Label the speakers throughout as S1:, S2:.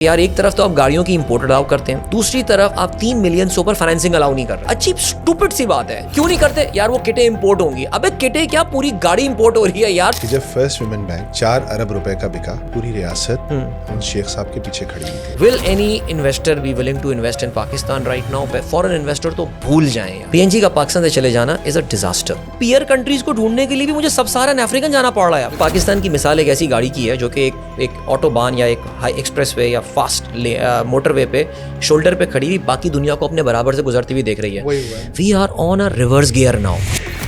S1: یار ایک طرف تو آپ گاڑیوں کی امپورٹ الاؤ کرتے ہیں, دوسری طرف آپ 3 ملین سے اوپر فائنینسنگ الاؤ نہیں کر رہے. اچھی اسٹوپڈ سی بات ہے, کیوں نہیں کرتے یار؟ وہ کٹیں امپورٹ ہوں گی. ابے کٹیں کیا, پوری گاڑی امپورٹ ہو رہی ہے یار.
S2: جب فرسٹ ویمن بینک 4 ارب روپے کا بکا, پوری ریاست ان شیخ صاحب کے پیچھے کھڑی ہوئی تھی.
S1: Will any investor be willing to invest in Pakistan right now? Foreign investor تو بھول جائیں یار. پی این جی کا پاکستان سے چلے جانا از اے ڈیزاسٹر. پیئر کنٹریز کو ڈھونڈنے کے لیے بھی مجھے سب سہارن افریقن جانا پڑ رہا ہے. پاکستان کی مثال ایک ایسی گاڑی کی ہے جو کہ ایک آٹو بان یا ایک ہائی ایکسپریس وے یا فاسٹ موٹر وے پہ شولڈر پہ کھڑی ہوئی باقی دنیا کو اپنے برابر سے گزرتی ہوئی دیکھ رہی ہے. We are on a reverse gear now.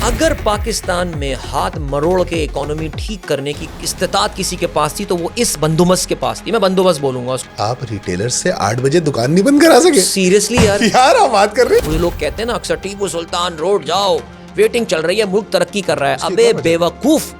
S1: اگر پاکستان میں ہاتھ مروڑ کے اکانومی ٹھیک کرنے کی استطاعت کسی کے پاس تھی تو وہ اس بندوبست کے پاس تھی. میں بندوبست بولوں گا.
S2: آپ ریٹیلر سے 8 بجے دکان نہیں بند کرا سکے؟
S1: سیریسلی یار
S2: آپ بات کر رہے ہیں.
S1: وہ لوگ کہتے ہیں نا اکثر ٹیپو سلطان روڈ جاؤ, ویٹنگ چل رہی ہے, ملک ترقی کر رہا ہے. ابے بیوقوف,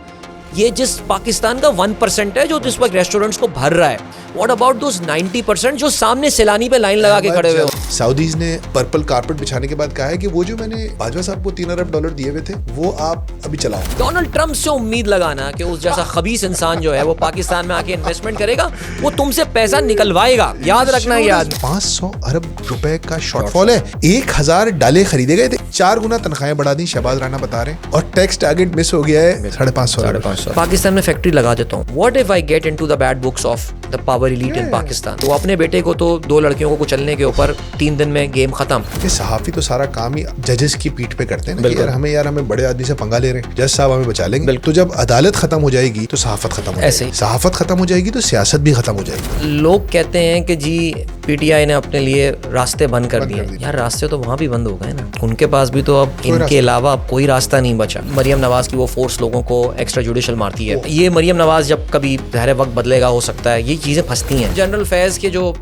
S1: یہ جس پاکستان کا 1% ہے جو جس وقت ریسٹورنٹس کو بھر رہا ہے, واٹ اباؤٹ دوز 90% جو سامنے سیلانی پہ لائن لگا کے کھڑے ہوئے ہو.
S2: سعودیز نے پرپل کارپٹ بچھانے کے بعد کہا ہے کہ وہ جو میں نے باجوہ صاحب کو $3 ارب دیے ہوئے تھے وہ آپ ابھی چلاؤ.
S1: ڈونلڈ ٹرمپ سے امید لگانا کہ اس جیسا خبیث انسان جو ہے وہ پاکستان میں آ کے انویسٹمنٹ کرے گا, وہ تم سے پیسہ نکلوائے گا. یاد رکھنا یاد.
S2: 500 ارب روپے کا شارٹ فال ہے. 1000 ڈالے خریدے گئے تھے, 4 گنا تنخواہیں بڑھا دی شہباز رانا بتا رہے ہیں, اور ٹیکس ٹارگٹ مس ہو گیا ہے 550.
S1: پاکستان میں فیکٹری لگا دیتا ہوں. What if I get into the bad books of the power elite in Pakistan. وہ اپنے بیٹے کو تو 2 لڑکیوں کو کچلنے کے اوپر 3 دن میں گیم ختم.
S2: کہ صحافی تو سارا کام ہی ججز کی پیٹھ پہ کرتے ہیں نا, یار ہمیں بڑے آدمی سے پنگا لے رہے ہیں, جج صاحب ہمیں بچا لیں گے. تو جب عدالت ختم ہو جائے گی تو صحافت ختم ہو جائے گی, صحافت ختم ہو جائے گی تو سیاست بھی ختم ہو جائے گی.
S1: لوگ کہتے ہیں کہ جی پی ٹی آئی نے اپنے لیے راستے بند کر دیے. یار راستے تو وہاں بھی بند ہو گئے نا, ان کے پاس بھی تو اب ان کے علاوہ اب کوئی راستہ نہیں بچا. مریم نواز کی وہ فورس لوگوں کو ایکسٹرا جوڈیشل مارتی ہے. یہ مریم نواز جب کبھی ظاہر وقت بدلے گا ہو سکتا ہے, یہ چیزیں پھنستی ہیں. جنرل فیض کے جو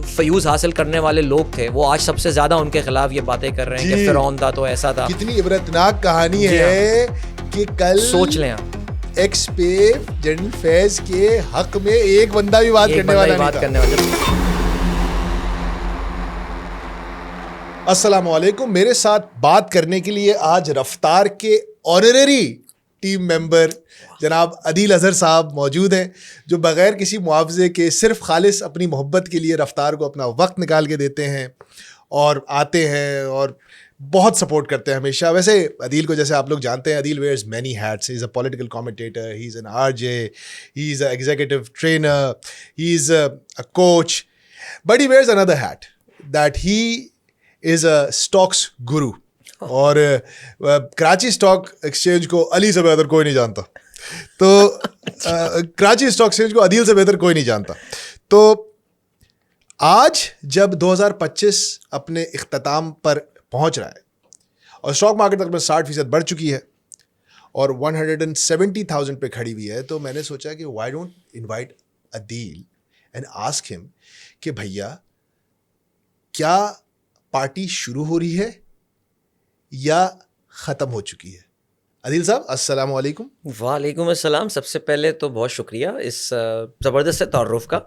S1: فیوز حاصل کرنے والے لوگ تھے وہ آج سب سے زیادہ ان کے خلاف یہ باتیں کر رہے ہیں کہ فرعون تھا تو ایسا تھا.
S2: کتنی عبرتناک کہانی ہے کہ کل
S1: سوچ لیں آپ,
S2: ایکس پہ جنرل فیض کے حق میں ایک بندہ بھی بات کرنے والا نہیں تھا. السلام علیکم. میرے ساتھ بات کرنے کے لیے آج رفتار کے آنرری ٹیم ممبر جناب عدیل اظہر صاحب موجود ہیں, جو بغیر کسی معاوضے کے صرف خالص اپنی محبت کے لیے رفتار کو اپنا وقت نکال کے دیتے ہیں اور آتے ہیں اور بہت سپورٹ کرتے ہیں ہمیشہ. ویسے عدیل کو جیسے آپ لوگ جانتے ہیں, Adeel wears many hats. He is a political commentator, he is an RJ, he is a executive trainer, he is a coach, but he wears another hat that he is a stocks guru. اور Karachi stock exchange کو علی سے بہتر کوئی نہیں جانتا, تو Karachi stock exchange کو عدیل سے بہتر کوئی نہیں جانتا. تو آج جب 2025 اپنے اختتام پر پہنچ رہا ہے اور اسٹاک مارکیٹ تقریباً 60% بڑھ چکی ہے اور 170,000 پہ کھڑی ہوئی ہے, تو میں نے سوچا کہ why don't invite Adeel and ask ہم کہ بھیا کیا پارٹی شروع ہو رہی ہے یا ختم ہو چکی ہے. عدیل صاحب السلام علیکم.
S1: وعلیکم السلام. سب سے پہلے تو بہت شکریہ اس زبردست تعارف کا.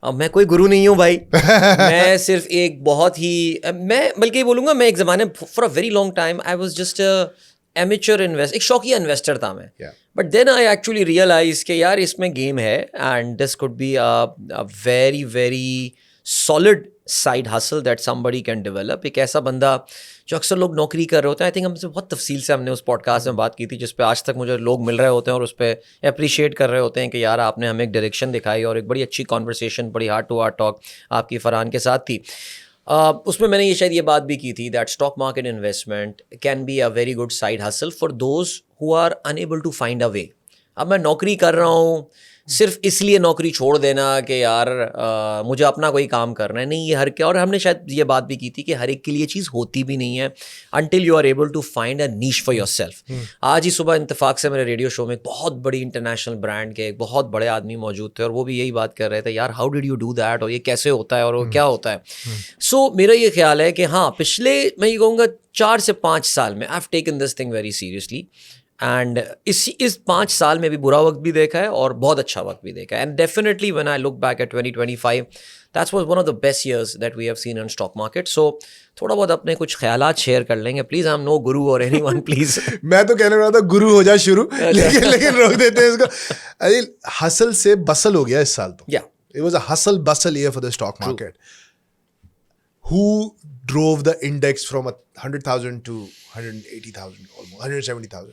S1: میں کوئی گرو نہیں ہوں بھائی, میں صرف ایک بہت ہی, میں بلکہ یہ بولوں گا میں ایک زمانے for a very long time I was just amateur investor, ایک شوقیہ انویسٹر تھا میں. But then I actually realize کہ یار اس میں گیم ہے and this could be very very solid side hustle that somebody can develop. ایک ایسا بندہ جو اکثر لوگ نوکری کر رہے ہوتے ہیں, آئی تھنک ہم سے بہت تفصیل سے ہم نے اس پوڈ کاسٹ میں بات کی تھی جس پہ آج تک مجھے لوگ مل رہے ہوتے ہیں اور اس پہ اپریشیٹ کر رہے ہوتے ہیں کہ یار آپ نے ہمیں ایک ڈائریکشن دکھائی اور ایک بڑی اچھی کانورسیشن, بڑی ہارٹ ٹو ہارٹ ٹاک آپ کی فرحان کے ساتھ تھی. اس میں نے یہ شاید یہ بات بھی کی تھی that stock market investment can be a very good side hustle for those who are able to find a way. اب میں نوکری کر رہا ہوں, صرف اس لیے نوکری چھوڑ دینا کہ یار مجھے اپنا کوئی کام کرنا ہے, نہیں. یہ ہر کیا, اور ہم نے شاید یہ بات بھی کی تھی کہ ہر ایک کے لیے چیز ہوتی بھی نہیں ہے until you are able to find a niche for yourself. آج ہی صبح اتفاق سے میرے ریڈیو شو میں ایک بہت بڑی انٹرنیشنل برانڈ کے ایک بہت بڑے آدمی موجود تھے اور وہ بھی یہی بات کر رہے تھے, یار how did you do that, اور یہ کیسے ہوتا ہے اور وہ کیا ہوتا ہے. سو میرا یہ خیال ہے کہ ہاں پچھلے میں یہ کہوں گا 4 سے 5 سال میں I have taken this thing very seriously. And اس 5 سال میں بھی برا وقت بھی دیکھا ہے اور بہت اچھا وقت بھی دیکھا ہے. And definitely when I look back at 2025 that was one of the best years that we have seen in stock market. So تھوڑا بہت اپنے کچھ خیالات شیئر کر لیں گے پلیز. آئی ایم نو گرو اور اینی ون پلیز.
S2: میں تو کہنے والا تھا گرو ہو جا شروع, لیکن روک دیتے ہیں اس کو. عدیل ہسل سے بسل ہو گیا اس سال تو. It was a hustle bustle year for the stock market. Who drove the index from 100,000 to 180,000, almost 170,000?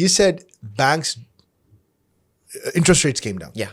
S2: you said banks interest rates came down.
S1: Yeah.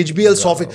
S2: HBL 100%,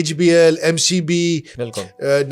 S2: HBL, MCB,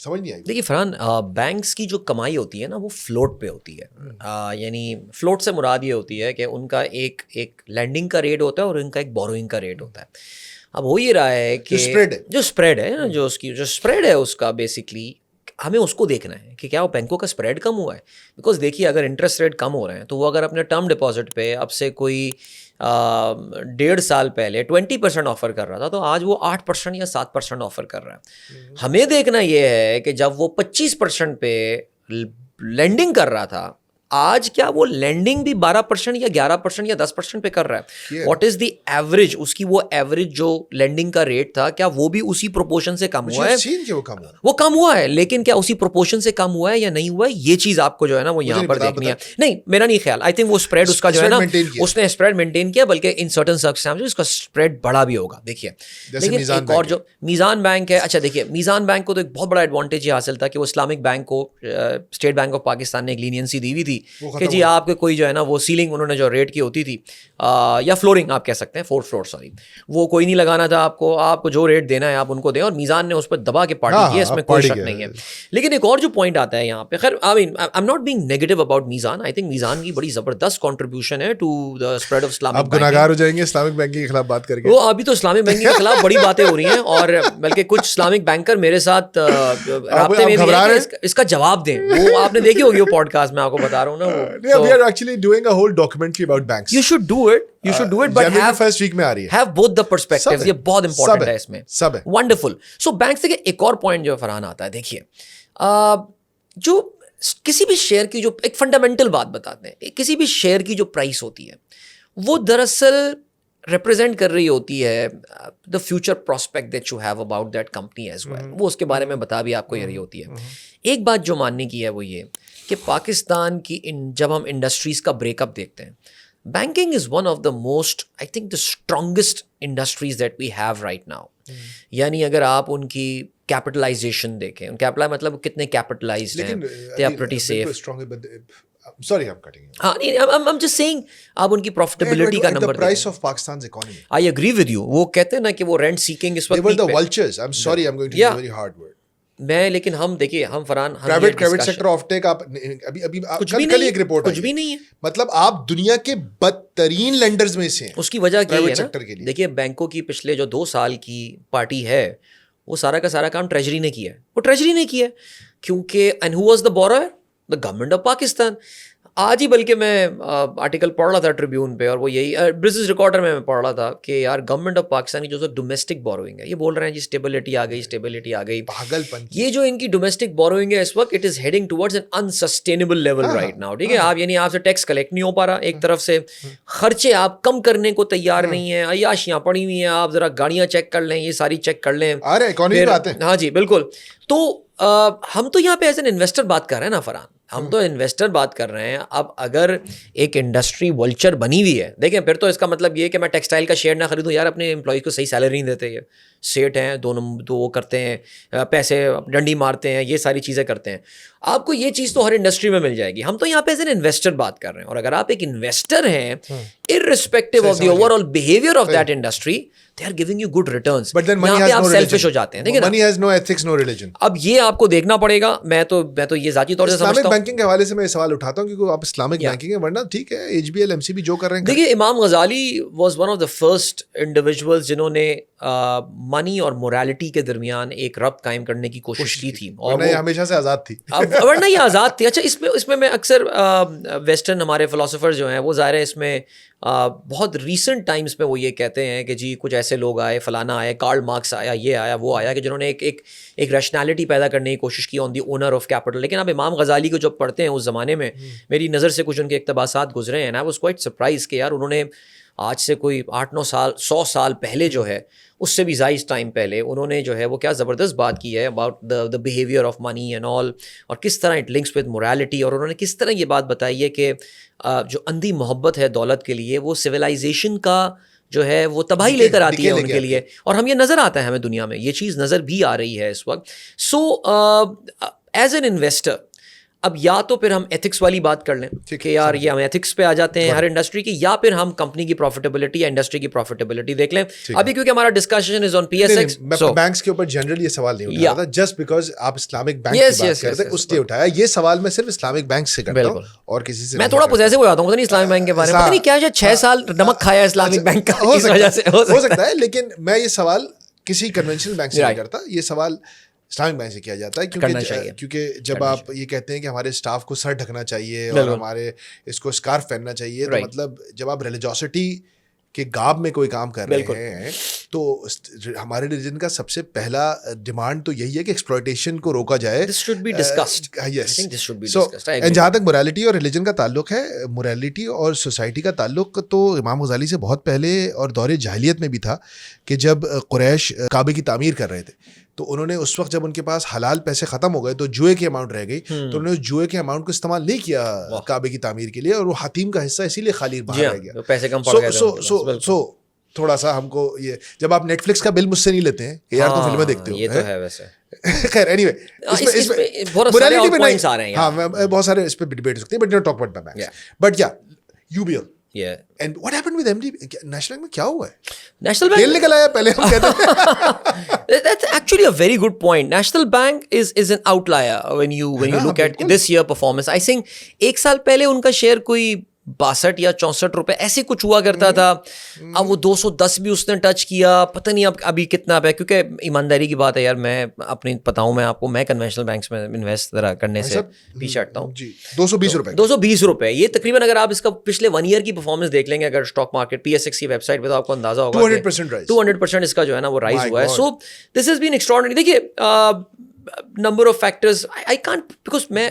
S2: سمجھ نہیں آئی.
S1: دیکھیے فرحان, بینکس کی جو کمائی ہوتی ہے نا وہ فلوٹ پہ ہوتی ہے. یعنی فلوٹ سے مراد یہ ہوتی ہے کہ ان کا ایک لینڈنگ کا ریٹ ہوتا ہے اور ان کا ایک بوروئنگ کا ریٹ ہوتا ہے. اب ہو یہ رہا ہے کہ جو اسپریڈ ہے جو اس کی جو اسپریڈ ہے اس کا بیسکلی ہمیں اس کو دیکھنا ہے کہ کیا وہ بینکوں کا اسپریڈ کم ہوا ہے. بیکاز دیکھیے اگر انٹرسٹ ریٹ کم ہو رہے ہیں تو وہ اگر اپنے ٹرم ڈپازٹ پہ اب سے کوئی 1.5 سال پہلے 20% آفر کر رہا تھا تو آج وہ 8% یا 7% آفر کر رہا ہے. ہمیں دیکھنا یہ ہے کہ جب وہ 25% پہ لینڈنگ کر رہا تھا آج کیا وہ لینڈنگ بھی 12% یا 11% یا 10% پہ کر رہا ہے. واٹ از دی ایوریج, اس کی وہ ایوریج جو لینڈنگ کا ریٹ تھا کیا وہ بھی اسی پروپورشن سے کم ہوا ہے؟ وہ کم ہوا ہے, لیکن کیا اسی پروپورشن سے کم ہوا ہے یا نہیں ہوا ہے, یہ چیز آپ کو جو ہے نا وہ یہاں پر دیکھنی ہے. نہیں میرا نہیں خیال, آئی تھنک وہ اسپریڈ اس کا جو ہے نا اس نے اسپریڈ مینٹین کیا, بلکہ ان سرٹن سرکمسٹانسز اس کا اسپریڈ بڑا بھی ہوگا. دیکھیے لیکن ایک اور جو میزان بینک ہے, اچھا دیکھیے میزان بینک کو تو ایک بہت بڑا ایڈوانٹیج یہ حاصل تھا کہ وہ اسلامک بینک کو اسٹیٹ بینک آف پاکستان نے ایک لینینسی دی ہوئی تھی کہ جی آپ کے کوئی جو ہے نا وہ سیلنگ انہوں نے جو ریٹ کی ہوتی تھی یا فلورنگ آپ کہہ سکتے ہیں, 4th فلور سوری, وہ کوئی نہیں لگانا تھا آپ کو جو ریٹ دینا ہے آپ ان کو دیں, اور میزان نے اس پر دبا کے پارٹی کی ہے, اس میں کوئی شک نہیں ہے. لیکن ایک اور جو پوائنٹ آتا ہے یہاں پہ, خیر I am not being negative about Meezan, I think Meezan کی بڑی زبردست کنٹریبیوشن ہے to the spread of Islamic banking.
S2: آپ گناہگار ہو جائیں گے اسلامک بینکنگ کے خلاف بات کر کے.
S1: وہ ابھی تو اسلامک بینکنگ کے خلاف بڑی باتیں ہو رہی ہیں, اور بلکہ کچھ اسلامک بینکر میرے ساتھ رابطے میں بھی ہیں کہ اس کا جواب دیں. وہ آپ نے دیکھی ہوگی وہ پوڈ کاسٹ, میں آپ کو بتا رہا ہوں نا وہ.
S2: We are actually doing a whole documentary about banks.
S1: You should do it, but have both the perspectives. یہ بہت important ہے اس میں. Wonderful. So banks کے ایک اور point جو فرحان آتا ہے, دیکھیے جو کسی بھی شیئر کی جو ایک فنڈامنٹل بات بتاتے ہیں, کسی بھی شیئر کی جو پرائس ہوتی ہے وہ دراصل ریپرزینٹ کر رہی ہوتی ہے the future prospect that you have about that company as well. وہ اس کے بارے میں بتا بھی آپ کو یہ رہی ہوتی ہے. ایک بات جو ماننے کی ہے وہ یہ کہ پاکستان کی جب ہم انڈسٹریز کا بریک اپ دیکھتے ہیں, banking is one of the most I think the strongest industries that we have right now. یعنی اگر آپ ان کی کیپٹلائزیشن دیکھیں, مطلب کتنے کیپٹلائزڈ ہیں, they are pretty safe.
S2: Sorry, I'm cutting you.
S1: I'm just saying آپ ان کی profitability کا number
S2: the price of Pakistan's economy.
S1: I agree with you. وہ کہتے ہیں نا کہ وہ rent seeking اس وقت
S2: they were the vultures. I'm sorry, I'm going to use a very hard word.
S1: میں لیکن ہم دیکھیے ہم فرحان
S2: پرائیویٹ سیکٹر آف ٹیک آپ ابھی کل ایک رپورٹ
S1: کچھ بھی نہیں ہے,
S2: مطلب آپ دنیا کے بدترین لینڈرز میں سے ہیں.
S1: اس کی وجہ کیا ہے نا, دیکھیے بینکوں کی پچھلے جو 2 سال کی پارٹی ہے وہ سارا کا سارا کام ٹریجری نے کیا ہے. وہ ٹریجری نے کیا ہے کیونکہ and who was the borrower? The government of Pakistan. آج ہی بلکہ میں آرٹیکل پڑھ رہا تھا ٹریبیون پہ, اور وہ یہی بزنس ریکارڈر میں پڑھ رہا تھا کہ یار گورنمنٹ آف پاکستان کی جو ڈومیسٹک بوروئنگ ہے, یہ بول رہے ہیں جی اسٹیبلٹی آ گئی.
S2: پاگل پن.
S1: یہ جو ان کی ڈومیسٹک بوروئنگ ہے اس وقت it is heading towards an unsustainable level right now. ٹھیک ہے, آپ یعنی آپ سے ٹیکس کلیکٹ نہیں ہو پا رہا, ایک طرف سے خرچے آپ کم کرنے کو تیار نہیں ہیں, عیاشیاں پڑی ہوئی ہیں, آپ ذرا گاڑیاں چیک کر لیں, یہ ساری چیک کر لیں. ہاں جی بالکل. تو ہم تو یہاں پہ ایز این انویسٹر بات کر رہے ہیں نا فرحان, ہم تو انویسٹر بات کر رہے ہیں. اب اگر ایک انڈسٹری ولچر بنی ہوئی ہے, دیکھیں پھر تو اس کا مطلب یہ کہ میں ٹیکسٹائل کا شیئر نہ خریدوں. یار اپنے امپلائیز کو صحیح سیلری نہیں دیتے, یہ سیٹ ہیں, دو وہ کرتے ہیں, پیسے ڈنڈی مارتے ہیں, یہ ساری چیزیں کرتے ہیں. آپ کو یہ چیز تو ہر انڈسٹری میں مل جائے گی. ہم تو یہاں پہ ایز این انویسٹر بات کر رہے ہیں, اور اگر آپ ایک انویسٹر ہیں irrespective of the overall behavior of that industry, they are giving you good returns.
S2: But then money has no
S1: selfish ہو جاتے ہیں.
S2: Money has no ethics, no religion.
S1: اب یہ آپ کو دیکھنا پڑے گا. میں تو یہ ذاتی طور سے سمجھتا ہوں.
S2: اسلامک بینکنگ کے حوالے سے میں سوال اٹھاتا ہوں کیونکہ آپ اسلامک بینکنگ ہے, ورنہ ٹھیک ہے H B L M C B جو کر رہے ہیں.
S1: دیکھیے Imam Ghazali was one of the first individuals جنہوں نے منی اور مورالٹی کے درمیان ایک ربط قائم کرنے کی کوشش کی تھی, اور
S2: وہ ہمیشہ سے آزاد تھی.
S1: ورنہ یہ آزاد تھی. اچھا اس میں میں اکثر ویسٹرن ہمارے فلاسفر جو ہیں وہ ظاہر ہے اس میں بہت ریسنٹ ٹائمز میں وہ یہ کہتے ہیں کہ جی کچھ ایسے لوگ آئے, فلانا آئے, کارل مارکس آیا, یہ آیا, وہ آیا, کہ جنہوں نے ایک ریشنالٹی پیدا کرنے کی کوشش کی آن دی اونر آف کیپٹل. لیکن اب امام غزالی کو جب پڑھتے ہیں اس زمانے میں, میری نظر سے کچھ ان کے اقتباسات گزرے ہیں, نا واز کوائٹ سرپرائز کہ یار انہوں نے آج سے کوئی 8-9 سال 100 سال پہلے جو ہے, اس سے بھی زائد ٹائم پہلے انہوں نے جو ہے وہ کیا زبردست بات کی ہے about the behaviour of money and all, اور کس طرح اٹ لنکس ود مورالٹی. اور انہوں نے کس طرح یہ بات بتائی ہے کہ جو اندھی محبت ہے دولت کے لیے, وہ سویلائزیشن کا جو ہے وہ تباہی لے کر آتی ہے ان کے لیے. اور ہم یہ نظر آتا ہے ہمیں دنیا میں, یہ چیز نظر بھی آ رہی ہے اس وقت. سو ایز این انویسٹر اب یا تو پھر ہم ایتھکس والی بات کر لیں کہ یار یہ ہم ایتھکس پہ آ جاتے ہیں ہر انڈسٹری کی, یا پھر ہم کمپنی کی پروفیٹیبلٹی یا انڈسٹری کی پروفیٹیبلٹی دیکھ لیں. ابھی کیونکہ ہمارا discussion is on P S x,
S2: میں بینکس کے اوپر جنرل یہ سوال نہیں اٹھا رہا تھا, جسٹ بیکاز آپ اسلامک بینک کی بات کرتے ہیں اس لیے اٹھایا. یہ سوال میں صرف اسلامک بینک سے کرتا ہوں اور کسی سے.
S1: میں تھوڑا پوزیسو ہو جاتا ہوں نہیں اسلامک بینک کے بارے میں, پتہ نہیں کیا 6 سال نمک کھایا اسلامک بینک کا, اس وجہ سے
S2: ہو سکتا ہے. لیکن میں یہ سوال کسی کنونشنل بینک سے نہیں کرتا, یہ سوال اسلامک بینک سے کیا جاتا ہے کیونکہ جب آپ یہ کہتے ہیں کہ ہمارے اسٹاف کو سر ڈھکنا چاہیے اور ہمارے اس کو اسکارف پہننا چاہیے, تو مطلب جب آپ ریلیجوسٹی کے گاب میں کوئی کام کر رہے ہیں تو ہمارے ریلیجن کا سب سے پہلا ڈیمانڈ تو یہی ہے کہ ایکسپلوئٹیشن کو روکا جائے. جہاں تک موریلٹی اور ریلیجن کا تعلق ہے, موریلٹی اور سوسائٹی کا تعلق تو امام غزالی سے بہت پہلے اور دور جاہلیت میں بھی تھا, کہ جب قریش کعبے کی تعمیر کر رہے تھے تو انہوں نے اس وقت جب ان کے پاس حلال پیسے ختم ہو گئے تو جوئے کی اماؤنٹ رہ گئی, تو انہوں نے جوئے کے اماؤنٹ کو استعمال نہیں کیا کعبے کی تعمیر کے لیے, اور وہ حتیم کا حصہ اسی لیے خالی باہر رہ گیا,
S1: پیسے کم پڑ گئے.
S2: سو تھوڑا سا ہم کو یہ, جب آپ نیٹ فلکس کا بل مجھ سے نہیں لیتے ہیں کہ یار تو فلمیں دیکھتے ہو,
S1: یہ تو ہے ویسے.
S2: خیر اینی وے موریلٹی میں نہیں, ہاں بہت سارے اس پہ ڈبیٹ ہو سکتے ہیں, but not talk about banks. But یا UBL and what happened with MD national bank میں کیا ہوا ہے؟
S1: نیشنل بینک
S2: کھیل نکل آیا پہلے ہم کہتے ہیں.
S1: That's actually a very good point. National Bank is an outlier when you look at this year performance. I think ایک سال پہلے ان کا شیئر کوئی 62 یا 64 روپے ایسے کچھ ہوا کرتا تھا, اب وہ 210 بھی اس نے ٹچ کیا, پتہ نہیں اب ابھی کتنا پہ. کیونکہ ایمانداری کی بات ہے یار, میں اپنی بتاؤں میں آپ کو, میں کنونشنل بینکس میں انویسٹ کرنے سے پیچھے ہٹتا ہوں. 220 روپے یہ تقریباً, اگر آپ اس کا پچھلے 1 ایئر کی پرفارمنس دیکھ لیں گے اگر اسٹاک مارکیٹ PSX کی ویب سائٹ پہ, تو آپ کو اندازہ ہوگا 200% اس کا جو ہے نا وہ رائز ہوا ہے. سو دس ہیز بین ایکسٹراڈنری. دیکھیے number of factors I can't, because میں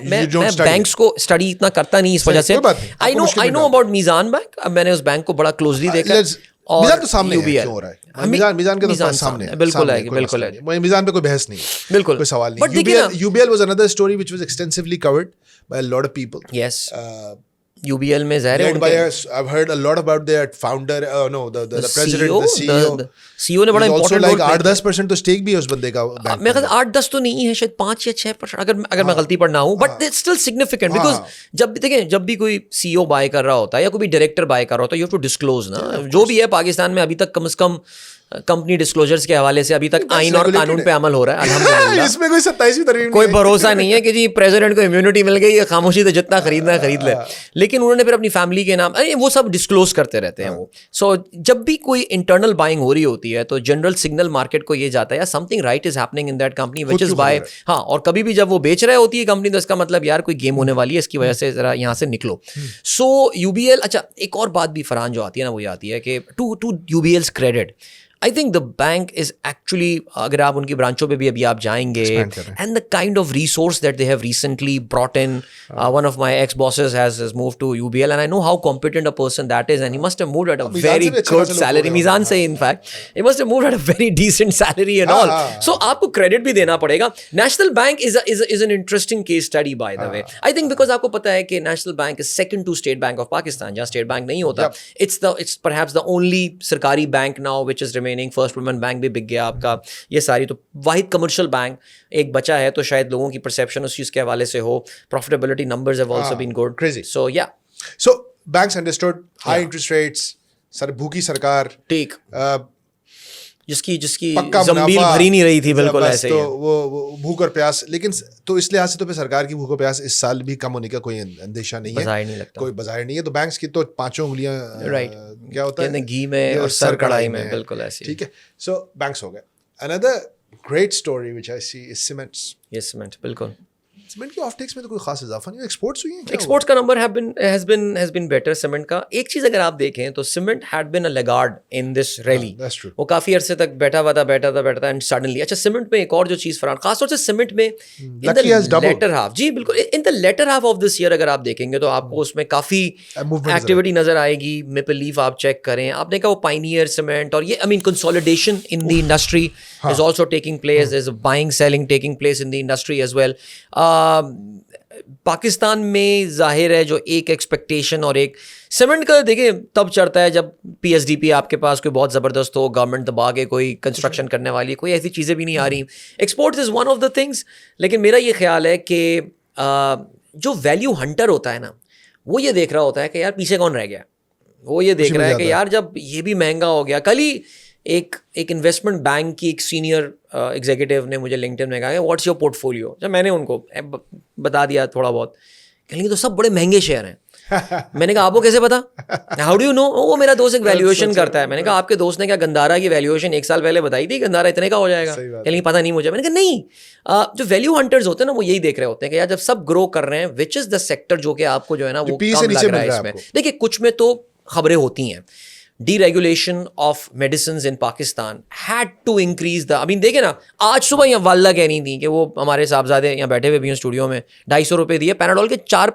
S1: بینکس کو اسٹڈی اتنا کرتا نہیں اس وجہ سے. I know about میزان بینک, اب میں نے اس بینک کو بڑا کلوزلی دیکھا.
S2: میزان تو سامنے کیوں ہو رہا ہے, میزان کے تو سامنے ہے,
S1: بالکل ہے, بالکل ہے,
S2: میزان پہ کوئی بحث نہیں ہے, بالکل کوئی سوال نہیں. UBL was another story which was extensively covered by a lot of people.
S1: Yes. UBL میں ظاہر ہے
S2: I've heard a lot about their founder, the president, the
S1: CEO نے بڑا امپورٹنٹ
S2: like 8-10% تو اسٹیک بھی ہے اس بندے کا.
S1: میرے خیال 8-10 تو نہیں ہے, شاید 5 یا 6% اگر میں غلطی پر نہ ہوں, but it's still significant. Because جب دیکھیں, جب بھی کوئی CEO بائی کر رہا ہوتا ہے یا کوئی بھی ڈائریکٹر بائی کر رہا ہوتا ہے, یو ہیو ٹو ڈسکلوز نا. جو بھی ہے پاکستان میں ابھی تک کم از کم کمپنی ڈسکلوجرز کے حوالے سے ابھی تک آئین اور قانون پہ عمل ہو رہا ہے الحمدللہ.
S2: اس میں کوئی 27ویں ترمیم
S1: کوئی بھروسہ نہیں ہے کہ جی پریزیڈنٹ کو امیونٹی مل گئی, خاموشی سے جتنا خریدنا ہے خرید لے. لیکن انہوں نے پھر اپنی فیملی کے نام وہ سب ڈسکلوز کرتے رہتے ہیں وہ. سو جب بھی کوئی انٹرنل بائنگ ہو رہی ہوتی ہے تو جنرل سگنل مارکیٹ کو یہ جاتا ہے some thing right is happening in that company which is by. ہاں, اور کبھی بھی جب وہ بیچ رہے ہوتی ہے کمپنی تو اس کا مطلب یار کوئی گیم ہونے والی ہے, اس کی وجہ سے ذرا یہاں سے نکلو. سو UBL, اچھا ایک اور بات بھی فرحان جو آتی ہے نا, وہ یہ آتی ہے کہ to UBL's credit, I think the bank is actually, اگر آپ ان کی برانچوں پہ بھی ابھی آپ جائیں گے, and the kind of resource that they have recently brought in, one of my ex-bosses has moved to UBL and I know how competent a person that is, and he must have moved at a very good salary. میزان سے in fact he must have moved at a very decent salary and all. So آپ کو credit بھی دینا پڑے گا. National Bank is an interesting case study by the way. I think because آپ کو پتا ہے کہ National Bank is second to State Bank of Pakistan, جہاں State Bank نہیں ہوتا. It's perhaps the only سرکاری bank now which is first women bank بھی بک گیا آپ کا. یہ ساری تو واحد کمرشل بینک ایک بچا ہے, تو شاید لوگوں کی پرسیپشن اس چیز کے حوالے سے ہو. Profitability numbers have also been good. So یا
S2: so banks understood high interest rates, سر بھوکی سرکار,
S1: ٹھیک, جس کی زمبیل بھری نہیں رہی تھی, بالکل ایسے ہی
S2: وہ بھوک اور پیاس. لیکن تو اس لحاظ سے تو پھر سرکار کی بھوک اور پیاس اس سال بھی کم ہونے کا کوئی اندیشہ نہیں ہے, کوئی بظاہر نہیں ہے. تو بینکس کی تو 5 انگلیاں کیا ہوتا ہے,
S1: گھی میں اور سر کڑھائی میں, بالکل ایسے.
S2: ٹھیک ہے, سو بینکس ہو گئے. another great story which I see is cements.
S1: Yes, cement, بالکل.
S2: سیمنٹ کی آف ٹیکس میں تو کوئی خاص اضافہ نہیں, ایکسپورٹس ہوئی ہیں.
S1: ایکسپورٹس کا number has been better cement کا. ایک چیز اگر آپ دیکھیں تو cement had been a laggard in this rally. وہ کافی عرصے تک بیٹھا تھا اینڈ سڈنلی. اچھا سیمنٹ میں ایک اور جو چیز فرحان, خاص طور سے سیمنٹ میں لیٹر ہاف, جی بالکل in the later half of this year اگر آپ دیکھیں گے تو آپ کو اس میں کافی ایکٹیویٹی نظر آئے گی. میپل لیف آپ چیک کریں, آپ نے کہا وہ پائنیئر سیمنٹ, اور یہ consolidation in the industry is also taking place. There's a buying selling taking place in the industry as well. Pakistan میں ظاہر ہے جو ایک ایکسپیکٹیشن اور ایک سیمنٹ کا دیکھیں تب چڑھتا ہے جب PSDP آپ کے پاس کوئی بہت زبردست ہو, گورنمنٹ دبا کے کوئی کنسٹرکشن کرنے والی, کوئی ایسی چیزیں بھی نہیں آ رہی. Exports is one of the things. لیکن میرا یہ خیال ہے کہ جو ویلیو ہنٹر ہوتا ہے نا وہ یہ دیکھ رہا ہوتا ہے کہ یار پیچھے کون رہ گیا, وہ یہ دیکھ رہا ہے کہ یار جب یہ بھی مہنگا ہو گیا. کل ہی ایک انویسٹمنٹ بینک کی ایک سینئر ایگزیکٹو نے مجھے لنکڈن میں کہا واٹس یور پورٹ فولیو, جب میں نے ان کو بتا دیا تھوڑا بہت, کہیں گے تو سب بڑے مہنگے شیئر ہیں. میں نے کہا آپ کو کیسے پتا, ہاؤ ڈو یو نو؟ وہ میرا دوست ایک ویلیویشن کرتا ہے. میں نے کہا آپ کے دوست نے کیا گندارا کی ویلیویشن 1 سال پہلے بتائی تھی, گندارا اتنے کا ہو جائے گا؟ کہیں پتہ نہیں مجھے. میں نے کہا نہیں, جو ویلیو ہنٹرز ہوتے ہیں نا وہ یہی دیکھ رہے ہوتے ہیں کہ یار جب سب گرو کر رہے ہیں وچ از دا سیکٹر جو کہ آپ کو جو ہے نا وہ کم لگ رہا ہے اس میں. دیکھیے کچھ میں تو خبریں ہوتی ہیں, deregulation of medicines in Pakistan had to increase the. ابھی دیکھیں نا, آج صبح یہاں والدہ کہہ رہی تھیں کہ وہ ہمارے صاحبزادے یہاں بیٹھے ہوئے بھی ہیں اسٹوڈیو میں, 250 روپے دیے, پیناڈول کے 6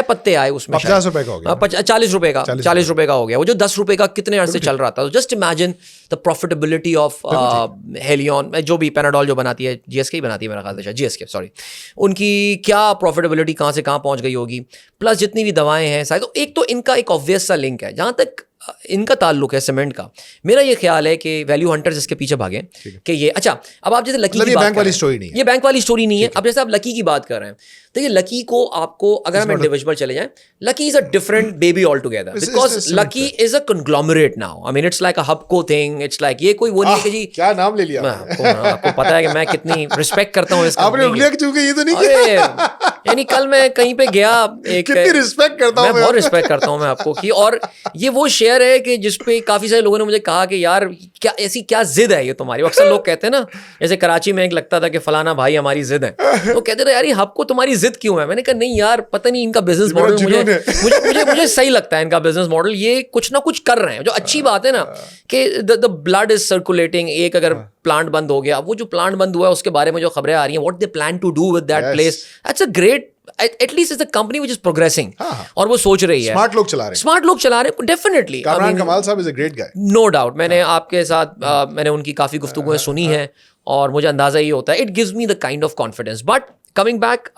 S1: پتے آئے اس میں,
S2: 50 روپے کا ہو گیا,
S1: 40 روپے کا, 40 روپے کا ہو گیا. وہ جو 10 روپے کا کتنے عرصے چل رہا تھا. Just imagine the profitability of Haleon, جو بھی پیناڈول جو بناتی ہے جی ایس کے ہی بناتی ہے میرا خیال سے, جی ایس کے سوری, ان کی کیا پروفیٹیبلٹی کہاں سے کہاں پہنچ گئی ہوگی. پلس جتنی بھی دوائیں ہیں تو ایک تو ان کا ایک آبویس سا لنک ہے. جہاں تک ان کا تعلق ہے سیمنٹ کا, میرا یہ خیال ہے کہ ویلیو ہنٹرز اس کے پیچھے بھاگیں کہ یہ اچھا. اب آپ جیسے لکی کی بات کر رہے ہیں, یہ بینک والی اسٹوری نہیں ہے. اب جیسے آپ لکی کی بات کر رہے ہیں تو یہ لکی کو آپ کو اگر ہم انڈیویجول چلے جائیں, Lucky is a different baby all together because Lucky is a conglomerate now. I mean it's like a Hubco thing, it's like یہ کوئی وہ نہیں کہ جی
S2: کیا نام لے لیا.
S1: آپ کو پتا ہے کہ میں کتنی رسپیکٹ کرتا ہوں اس
S2: آپ نے انگلیاں چونکہ یہ تو نہیں کیا,
S1: یعنی کل میں کہیں پہ گیا, ایک
S2: کتنی رسپیکٹ کرتا ہوں
S1: میں, بہت رسپیکٹ کرتا ہوں میں آپ کو کی. اور یہ وہ شیئر ہے کہ جس پہ کافی سارے لوگوں نے مجھے کہا کہ یار کیا ایسی کیا ضد ہے یہ تمہاری. اکثر لوگ کہتے ہیں نا, جیسے کراچی میں ایک لگتا تھا کہ فلانا بھائی ہماری ضد ہے, وہ کہتے تھے یار یہ ہب کو تمہاری ضد کیوں ہے. میں نے کہا نہیں یار پتہ نہیں ان کا بزنس ماڈل مجھے صحیح لگتا ہے, ان کا بزنس ماڈل یہ کچھ نہ کچھ کر رہے ہیں. جو اچھی بات ہے نا کہ دا بلڈ از سرکولیٹنگ. ایک اگر پلانٹ بند ہو گیا, وہ جو پلانٹ بند ہوا ہے اس کے بارے میں جو خبریں آ رہی ہیں, what they plan to do with that place, that's a great, at least it's a company which is progressing. اور وہ سوچ رہی ہے, اسمارٹ لوگ چلا رہے ہیں ڈیفینیٹلی.
S2: کامران کمال صاحب از a great guy,
S1: no doubt. میں نے آپ کے ساتھ میں نے ان کی کافی گفتگویں سنی ہیں اور مجھے اندازہ یہ ہوتا ہے, it gives me the kind of confidence. But coming back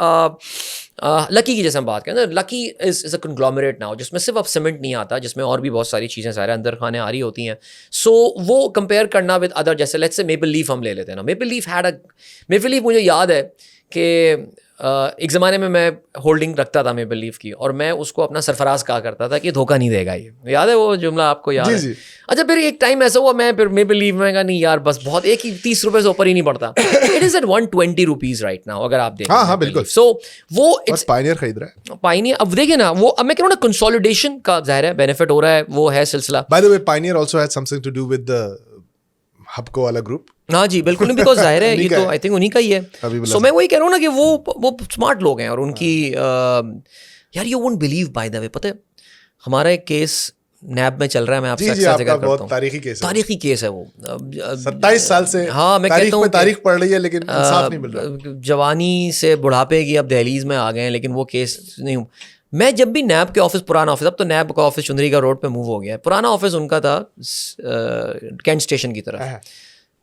S1: Lucky کی جیسے ہم بات کریں, لکی از اے کنگلومریٹ ناؤ, جس میں صرف اب سیمنٹ نہیں آتا, جس میں اور بھی بہت ساری چیزیں سارے اندر کھانے آ رہی ہوتی ہیں. سو وہ کمپیئر کرنا ود ادر, جیسے لیٹس سے میپل لیف ہم لے لیتے ہیں نا. میپل لیف مجھے یاد ہے کہ ایک زمانے میں ہولڈنگ رکھتا تھا میپل لیف کی, اور میں اس کو اپنا سرفراز کہا کرتا تھا کہ دھوکہ نہیں دے گا. یہ یاد ہے وہ جملہ آپ کو یاد ہے؟ اچھا پھر ایک ٹائم ایسا ہوا, میں پھر میپل لیف میں کہا نہیں یار بس بہت, ایک ہی 30 روپے سے اوپر ہی نہیں پڑتا. It is at 120 rupees right now اگر آپ دیکھیں.
S2: ہاں بالکل.
S1: سو وہ
S2: پائنیئر خرید رہا ہے,
S1: پائنیئر. اب دیکھیں نا, وہ اب میں کہہ رہا ہوں نا کنسولیڈیشن کا ظاہر ہے بینیفٹ ہو رہا ہے, وہ ہے سلسلہ.
S2: By the way Pioneer also has something to do with the hub کو والا گروپ.
S1: ہاں جی بالکل نہیں, بیکاز ظاہر ہے یہ تو آئی تھنک انہیں کا ہی ہے. سو میں وہی کہہ رہا ہوں نا کہ وہ اسمارٹ لوگ ہیں, اور ان کی یار you won't believe by the way, پتہ ہے ہمارا ایک کیس نیب میں چل رہا ہے, میں آپ سے اکثر ذکر کرتا ہوں, تاریخی کیس ہے وہ,
S2: 27 سال سے.
S1: ہاں میں کہتا ہوں
S2: تاریخ پڑھ رہی ہے لیکن انصاف نہیں مل رہا.
S1: جوانی سے بڑھاپے کی اب دہلیز میں آ گئے ہیں, لیکن وہ کیس نہیں. میں جب بھی نیب کے آفس, پرانا آفس, اب تو نیب کا آفس چندری کا روڈ پہ موو ہو گیا ہے, پرانا آفس ان کا تھا کینٹ اسٹیشن کی طرف.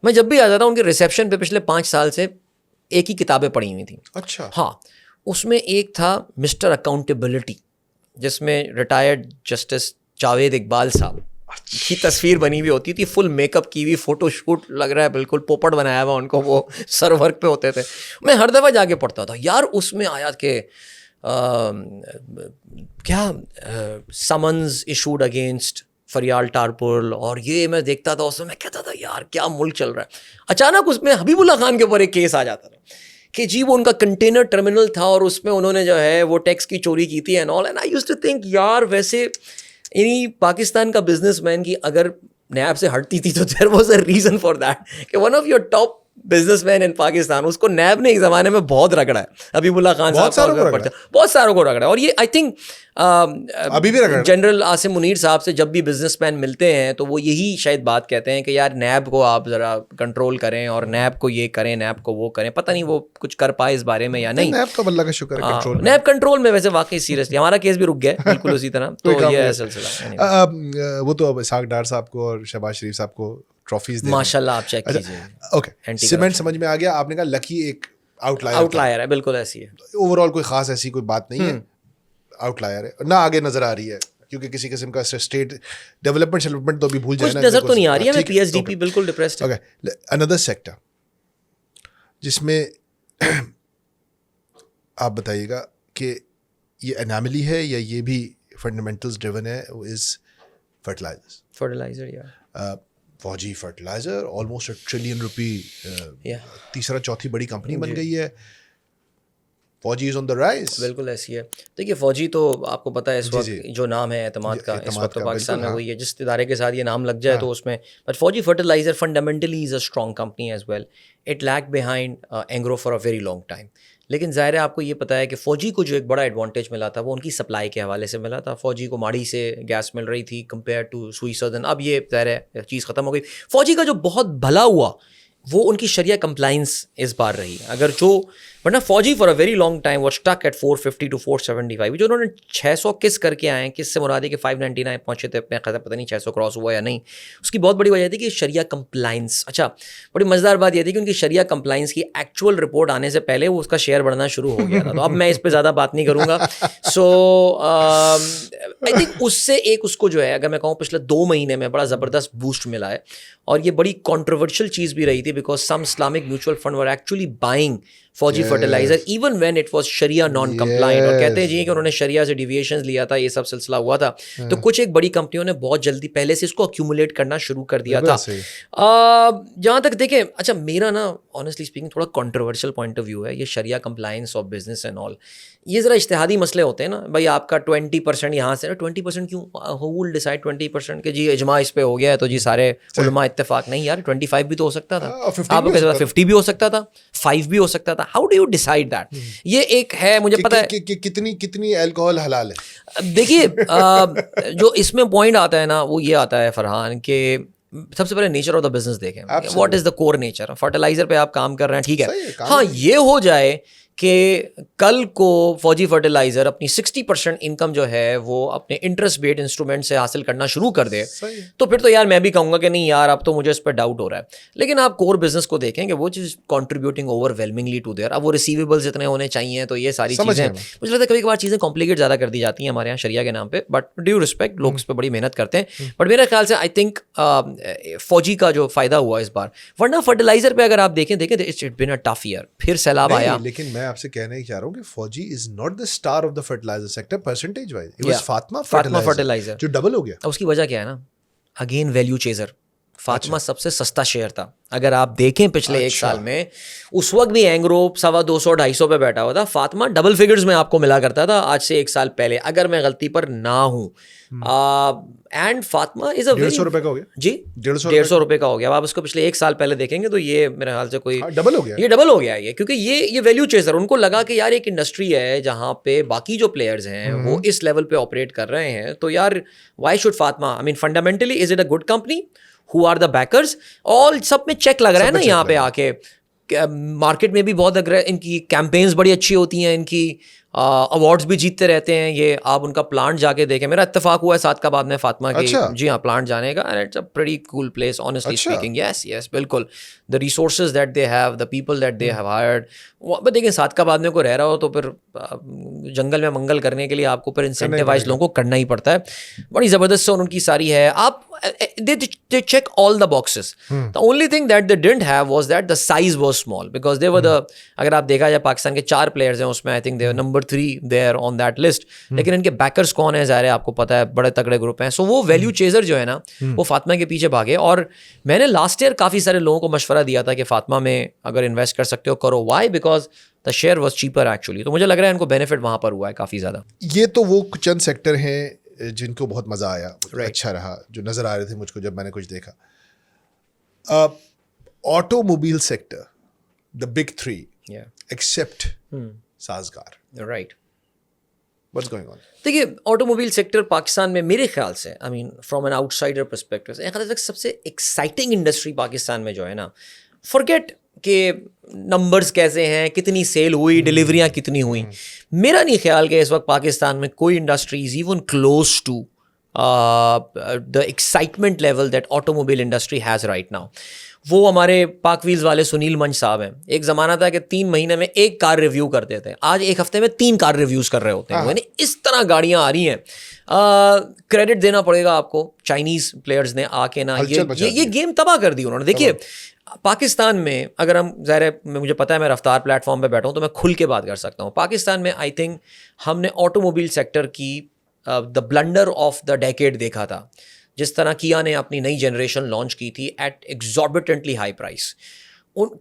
S1: میں جب بھی آتا تھا ان کے ریسیپشن پہ پچھلے 5 سال سے ایک ہی کتابیں پڑھی ہوئی تھیں.
S2: اچھا.
S1: ہاں, اس میں ایک تھا مسٹر اکاؤنٹیبلٹی, جس میں ریٹائرڈ جسٹس جاوید اقبال صاحب کی تصویر بنی ہوئی ہوتی تھی, فل میک اپ کی ہوئی, فوٹو شوٹ لگ رہا ہے بالکل پوپٹ بنایا ہوا ان کو, وہ سر ورک پہ ہوتے تھے. میں ہر دفعہ جا کے پڑھتا تھا یار, اس میں آیا کہ کیا سمنز ایشوڈ اگینسٹ فریال ٹارپل, اور یہ میں دیکھتا تھا اس میں کہتا تھا یار کیا ملک چل رہا ہے. اچانک اس میں حبیب اللہ خان کے اوپر ایک کیس آ جاتا تھا کہ جی وہ ان کا کنٹینر ٹرمینل تھا, اور اس میں انہوں نے جو ہے وہ ٹیکس کی چوری کی تھی and all. And I used to think یار ویسے یعنی پاکستان کا بزنس مین کی اگر نیب سے ہٹتی تھی تو there was a reason for that کہ one of your top business man in Pakistan, اس کو نیب نے ایک زمانے میں بہت رگڑا ہے. حبیب اللہ خان صاحب بہت ساروں کو رگڑا ہے. اور یہ آئی تھنک
S2: ابھی بھی
S1: جنرل عاصم منیر صاحب سے جب بھی بزنس مین ملتے ہیں تو وہ یہی شاید بات کہتے ہیں کہ یار نیب کو آپ ذرا کنٹرول کریں, اور نیب کو یہ کریں, نیب کو وہ کریں. پتہ نہیں وہ کچھ کر پائے اس بارے میں یا نہیں.
S2: نیب تو اللہ کا شکر ہے کنٹرول,
S1: نیب کنٹرول میں ویسے واقعی سیریسلی ہمارا کیس بھی رک گیا بالکل اسی طرح. تو یہ ہے سلسلہ.
S2: وہ تو اب اسحاق ڈار صاحب کو اور شہباز شریف صاحب کو ٹرافیز دے
S1: ماشاء اللہ, آپ چیک کیجیے.
S2: اوکے, سیمنٹ سمجھ میں آ گیا. آپ نے کہا لکی ایک آؤٹ
S1: لائر ہے, بالکل ایسی ہے.
S2: اوور آل کوئی خاص ایسی کوئی بات نہیں ہے, آؤٹ لائر ہے, نہ آگے نظر آ رہی ہے کیونکہ کسی قسم کا اسٹیٹ ڈیولپمنٹ تو بھی بھول جائے نا,
S1: نظر تو نہیں آ رہی ہے. پی ایس ڈی پی بالکل ڈپریسڈ ہے.
S2: اوکے, اندر سیکٹر جس میں آپ بتائیے گا کہ یہ اناملی ہے یا یہ بھی فنڈامنٹلز ڈریون ہے, از فرٹیلائزر. فوجی فرٹیلائزر آلموسٹ $1 ٹریلین, تیسرا چوتھی بڑی کمپنی بن گئی ہے. فوجی از آن دا رائز.
S1: بالکل ایسی ہے. دیکھیے فوجی تو آپ کو پتہ ہے اس وقت جو نام ہے اعتماد کا, اس وقت تو پاکستان میں وہی ہے. جس ادارے کے ساتھ یہ نام لگ جائے تو اس میں, but Fauji fertiliser fundamentally is a strong company as well. It lag behind Engro for a very long time. لیکن ظاہر ہے آپ کو یہ پتہ ہے کہ فوجی کو جو ایک بڑا ایڈوانٹیج ملا تھا وہ ان کی سپلائی کے حوالے سے ملا تھا. فوجی کو ماڑی سے گیس مل رہی تھی کمپیئر ٹو سوئی سدرن. اب یہ ظاہر ہے چیز ختم ہو گئی. فوجی کا جو بہت بھلا ہوا وہ ان کی شریعہ کمپلائنس اس بار رہی. اگر جو ورنہ Fauji for a very long time was stuck at 450 to 475, جو انہوں نے 600 کس کر کے آئے ہیں, کس سے مراد ہے کہ 599 پہنچے تھے اپنے خطہ, پتہ نہیں 600 کراس ہوا یا نہیں. اس کی بہت بڑی وجہ تھی کہ شریعہ کمپلائنس. اچھا بڑی مزیدار بات یہ تھی کہ ان کی شریعہ کمپلائنس کی ایکچوئل رپورٹ آنے سے پہلے وہ اس کا شیئر بڑھنا شروع ہو گیا تھا. تو اب میں اس پہ زیادہ بات نہیں کروں گا. سو آئی تھنک اس سے ایک اس کو جو ہے اگر میں کہوں پچھلے 2 مہینے میں بڑا زبردست بوسٹ ملا ہے. اور یہ بڑی کنٹروورشل چیز بھی رہی تھی because some Islamic mutual fund were actually buying Fauji Fertilizer even when it was شریعہ نان کمپلائنٹ. اور کہتے ہیں جی کہ انہوں نے شریعہ سے ڈیویشنز لیا تھا, یہ سب سلسلہ ہوا تھا. تو کچھ ایک بڑی کمپنیوں نے بہت جلدی پہلے سے اس کو ایکومولیٹ کرنا شروع کر دیا تھا. جہاں تک دیکھیں, اچھا میرا نا آنیسٹلی اسپیکنگ تھوڑا کنٹروورشل پوائنٹ آف ویو ہے یہ شریعہ compliance of business and all. یہ ذرا اجتہادی مسئلے ہوتے ہیں نا بھائی. آپ کا 20% یہاں سے, 20% کیوں, ہو ول ڈیسائڈ 20% کہ جی اجماع اس پہ ہو گیا ہے تو جی سارے علماء اتفاق. نہیں یار 25 بھی تو ہو سکتا تھا, آپ کو کیسے 50 بھی ہو سکتا تھا, 5 بھی ہو سکتا تھا. How do you decide that? یہ ایک ہے, مجھے پتا ہے
S2: کہ کتنی الکوہل حلال ہے.
S1: دیکھیے جو اس میں پوائنٹ آتا ہے نا وہ یہ آتا ہے فرحان کہ سب سے پہلے نیچر آف دا بزنس دیکھیں. What is the core nature. Fertiliser پہ آپ کام کر رہے ہیں, ٹھیک ہے, ہاں یہ ہو جائے کہ کل کو فوجی فرٹیلائزر اپنی 60% انکم جو ہے وہ اپنے انٹرسٹ بیسڈ انسٹرومنٹ سے حاصل کرنا شروع کر دے تو پھر تو یار میں بھی کہوں گا کہ نہیں یار اب تو مجھے اس پہ ڈاؤٹ ہو رہا ہے. لیکن آپ کور بزنس کو دیکھیں کہ وہ چیز کنٹریبیوٹنگ اوور ویلمنگلی ٹو دیئر. اب وہ ریسیویبلز اتنے ہونے چاہیے تو یہ ساری چیزیں مجھے لگتا ہے کبھی کبھار چیزیں کمپلیکیٹ زیادہ کر دی جاتی ہیں ہمارے یہاں شریعہ کے نام پہ. بٹ ڈیو رسپیکٹ لوگ اس پہ بڑی محنت کرتے ہیں. بٹ میرے خیال سے آئی تھنک فوجی کا جو فائدہ ہوا اس بار, ورنہ فرٹیلائزر پہ اگر آپ دیکھیں it's been a tough year. پھر سیلاب آیا.
S2: لیکن میں آپ سے کہنا ہی چاہ رہا ہوں کہ Fauji is not the star of the fertiliser sector percentage wise. It was Fatima fertiliser جو ڈبل ہو گیا.
S1: اس کی وجہ کیا ہے نا, اگین ویلیو چیزر. فاطمہ سب سے سستا شیئر تھا. اگر آپ دیکھیں پچھلے 1 سال میں, اس وقت بھی اینگرو 200-250 پہ بیٹھا ہوا تھا. فاطمہ ڈبل فگرز میں آپ کو ملا کرتا تھا آج سے 1 سال پہلے اگر میں غلطی پر نہ ہوں. اینڈ فاطمہ از اے
S2: 150 روپے کا ہو گیا.
S1: جی 150 روپے کا ہو گیا. آپ اس کو پچھلے 1 سال پہلے دیکھیں گے تو یہ میرے خیال سے کوئی
S2: ڈبل ہو گیا.
S1: یہ ڈبل ہو گیا یہ, کیونکہ یہ ویلیو چیزر. ان کو لگا کہ یار ایک انڈسٹری ہے جہاں پہ باقی جو پلیئرز ہیں وہ اس لیول پہ آپریٹ کر رہے ہیں تو یار why should Fatima. I mean fundamentally is it a good company, who are the backers, all سب میں چیک لگ رہا ہے نا یہاں پہ آ کے. مارکیٹ میں بھی بہت ان کی کیمپینز بڑی اچھی ہوتی ہیں, ان کی اوارڈز بھی جیتتے رہتے ہیں. یہ آپ ان کا پلانٹ جا کے دیکھیں. میرا اتفاق ہوا ہے سعدکاباد میں فاطمہ کی جی ہاں پلانٹ جانے کا. And it's a pretty cool place honestly speaking. Yes بالکل. The resources that they have, the people that they have hired. But دیکھیں سعدکاباد میں کوئی رہ رہا ہو تو پھر جنگل میں منگل کرنے کے لیے آپ کو پھر انسینٹیوائز لوگوں کو کرنا ہی پڑتا ہے. بڑی زبردست سے ان کی ساری ہے. آپ they check all the boxes. The only thing that they didn't have was that the size was small because they were the اگر آپ دیکھا جائے پاکستان کے 4 پلیئرز ہیں اس میں I think they were number 3 there on that list. لیکن ان کے bakers کون ہیں ظاہر ہے آپ کو پتا ہے بڑے تگڑے گروپ ہیں. سو وہ ویلیو چیزر جو ہے نا وہ فاطمہ کے پیچھے بھاگے. اور میں نے لاسٹ ایئر کافی سارے لوگوں کو مشورہ دیا تھا کہ فاطمہ میں اگر انویسٹ کر سکتے ہو کرو. Why? Because the share was cheaper actually. تو مجھے لگ رہا ہے ان کو بینیفٹ وہاں پر ہوا ہے کافی زیادہ.
S2: یہ تو وہ چند سیکٹر ہیں جن کو بہت مزہ آیا, اچھا رہا, جو نظر آ رہے تھے مجھ کو جب میں نے کچھ دیکھا. Automobile sector, the big 3 except Sazgar,
S1: right.
S2: What's going on?
S1: دیکھیے آٹو موبائل سیکٹر پاکستان میں میرے خیال سے I mean from an outsider perspective ایک حد تک سب سے ایکسائٹنگ انڈسٹری پاکستان میں جو ہے نا. فارگیٹ کہ نمبرز کیسے ہیں, کتنی سیل ہوئی, ڈلیوریاں کتنی ہوئیں. میرا نہیں خیال کہ اس وقت پاکستان میں کوئی industries even close to the excitement level that automobile industry has right now. وہ ہمارے پاک ویلز والے سنیل منچ صاحب ہیں. ایک زمانہ تھا کہ 3 مہینے میں ایک کار ریویو کرتے تھے, آج ایک ہفتے میں 3 کار ریویوز کر رہے ہوتے ہیں. یعنی اس طرح گاڑیاں آ رہی ہیں. کریڈٹ دینا پڑے گا آپ کو, چائنیز پلیئرز نے آ کے نا یہ گیم تباہ کر دی انہوں نے. دیکھیے پاکستان میں اگر ہم ظاہر ہے مجھے پتا ہے میں رفتار پلیٹ فارم پہ بیٹھا ہوں تو میں کھل کے بات کر سکتا ہوں. پاکستان میں آئی تھنک ہم نے آٹو موبائل سیکٹر کی دا بلنڈر آف دا ڈیکیڈ دیکھا تھا. جس طرح کیا نے اپنی نئی جنریشن لانچ کی تھی ایٹ ایگزاربیٹنٹلی ہائی پرائس.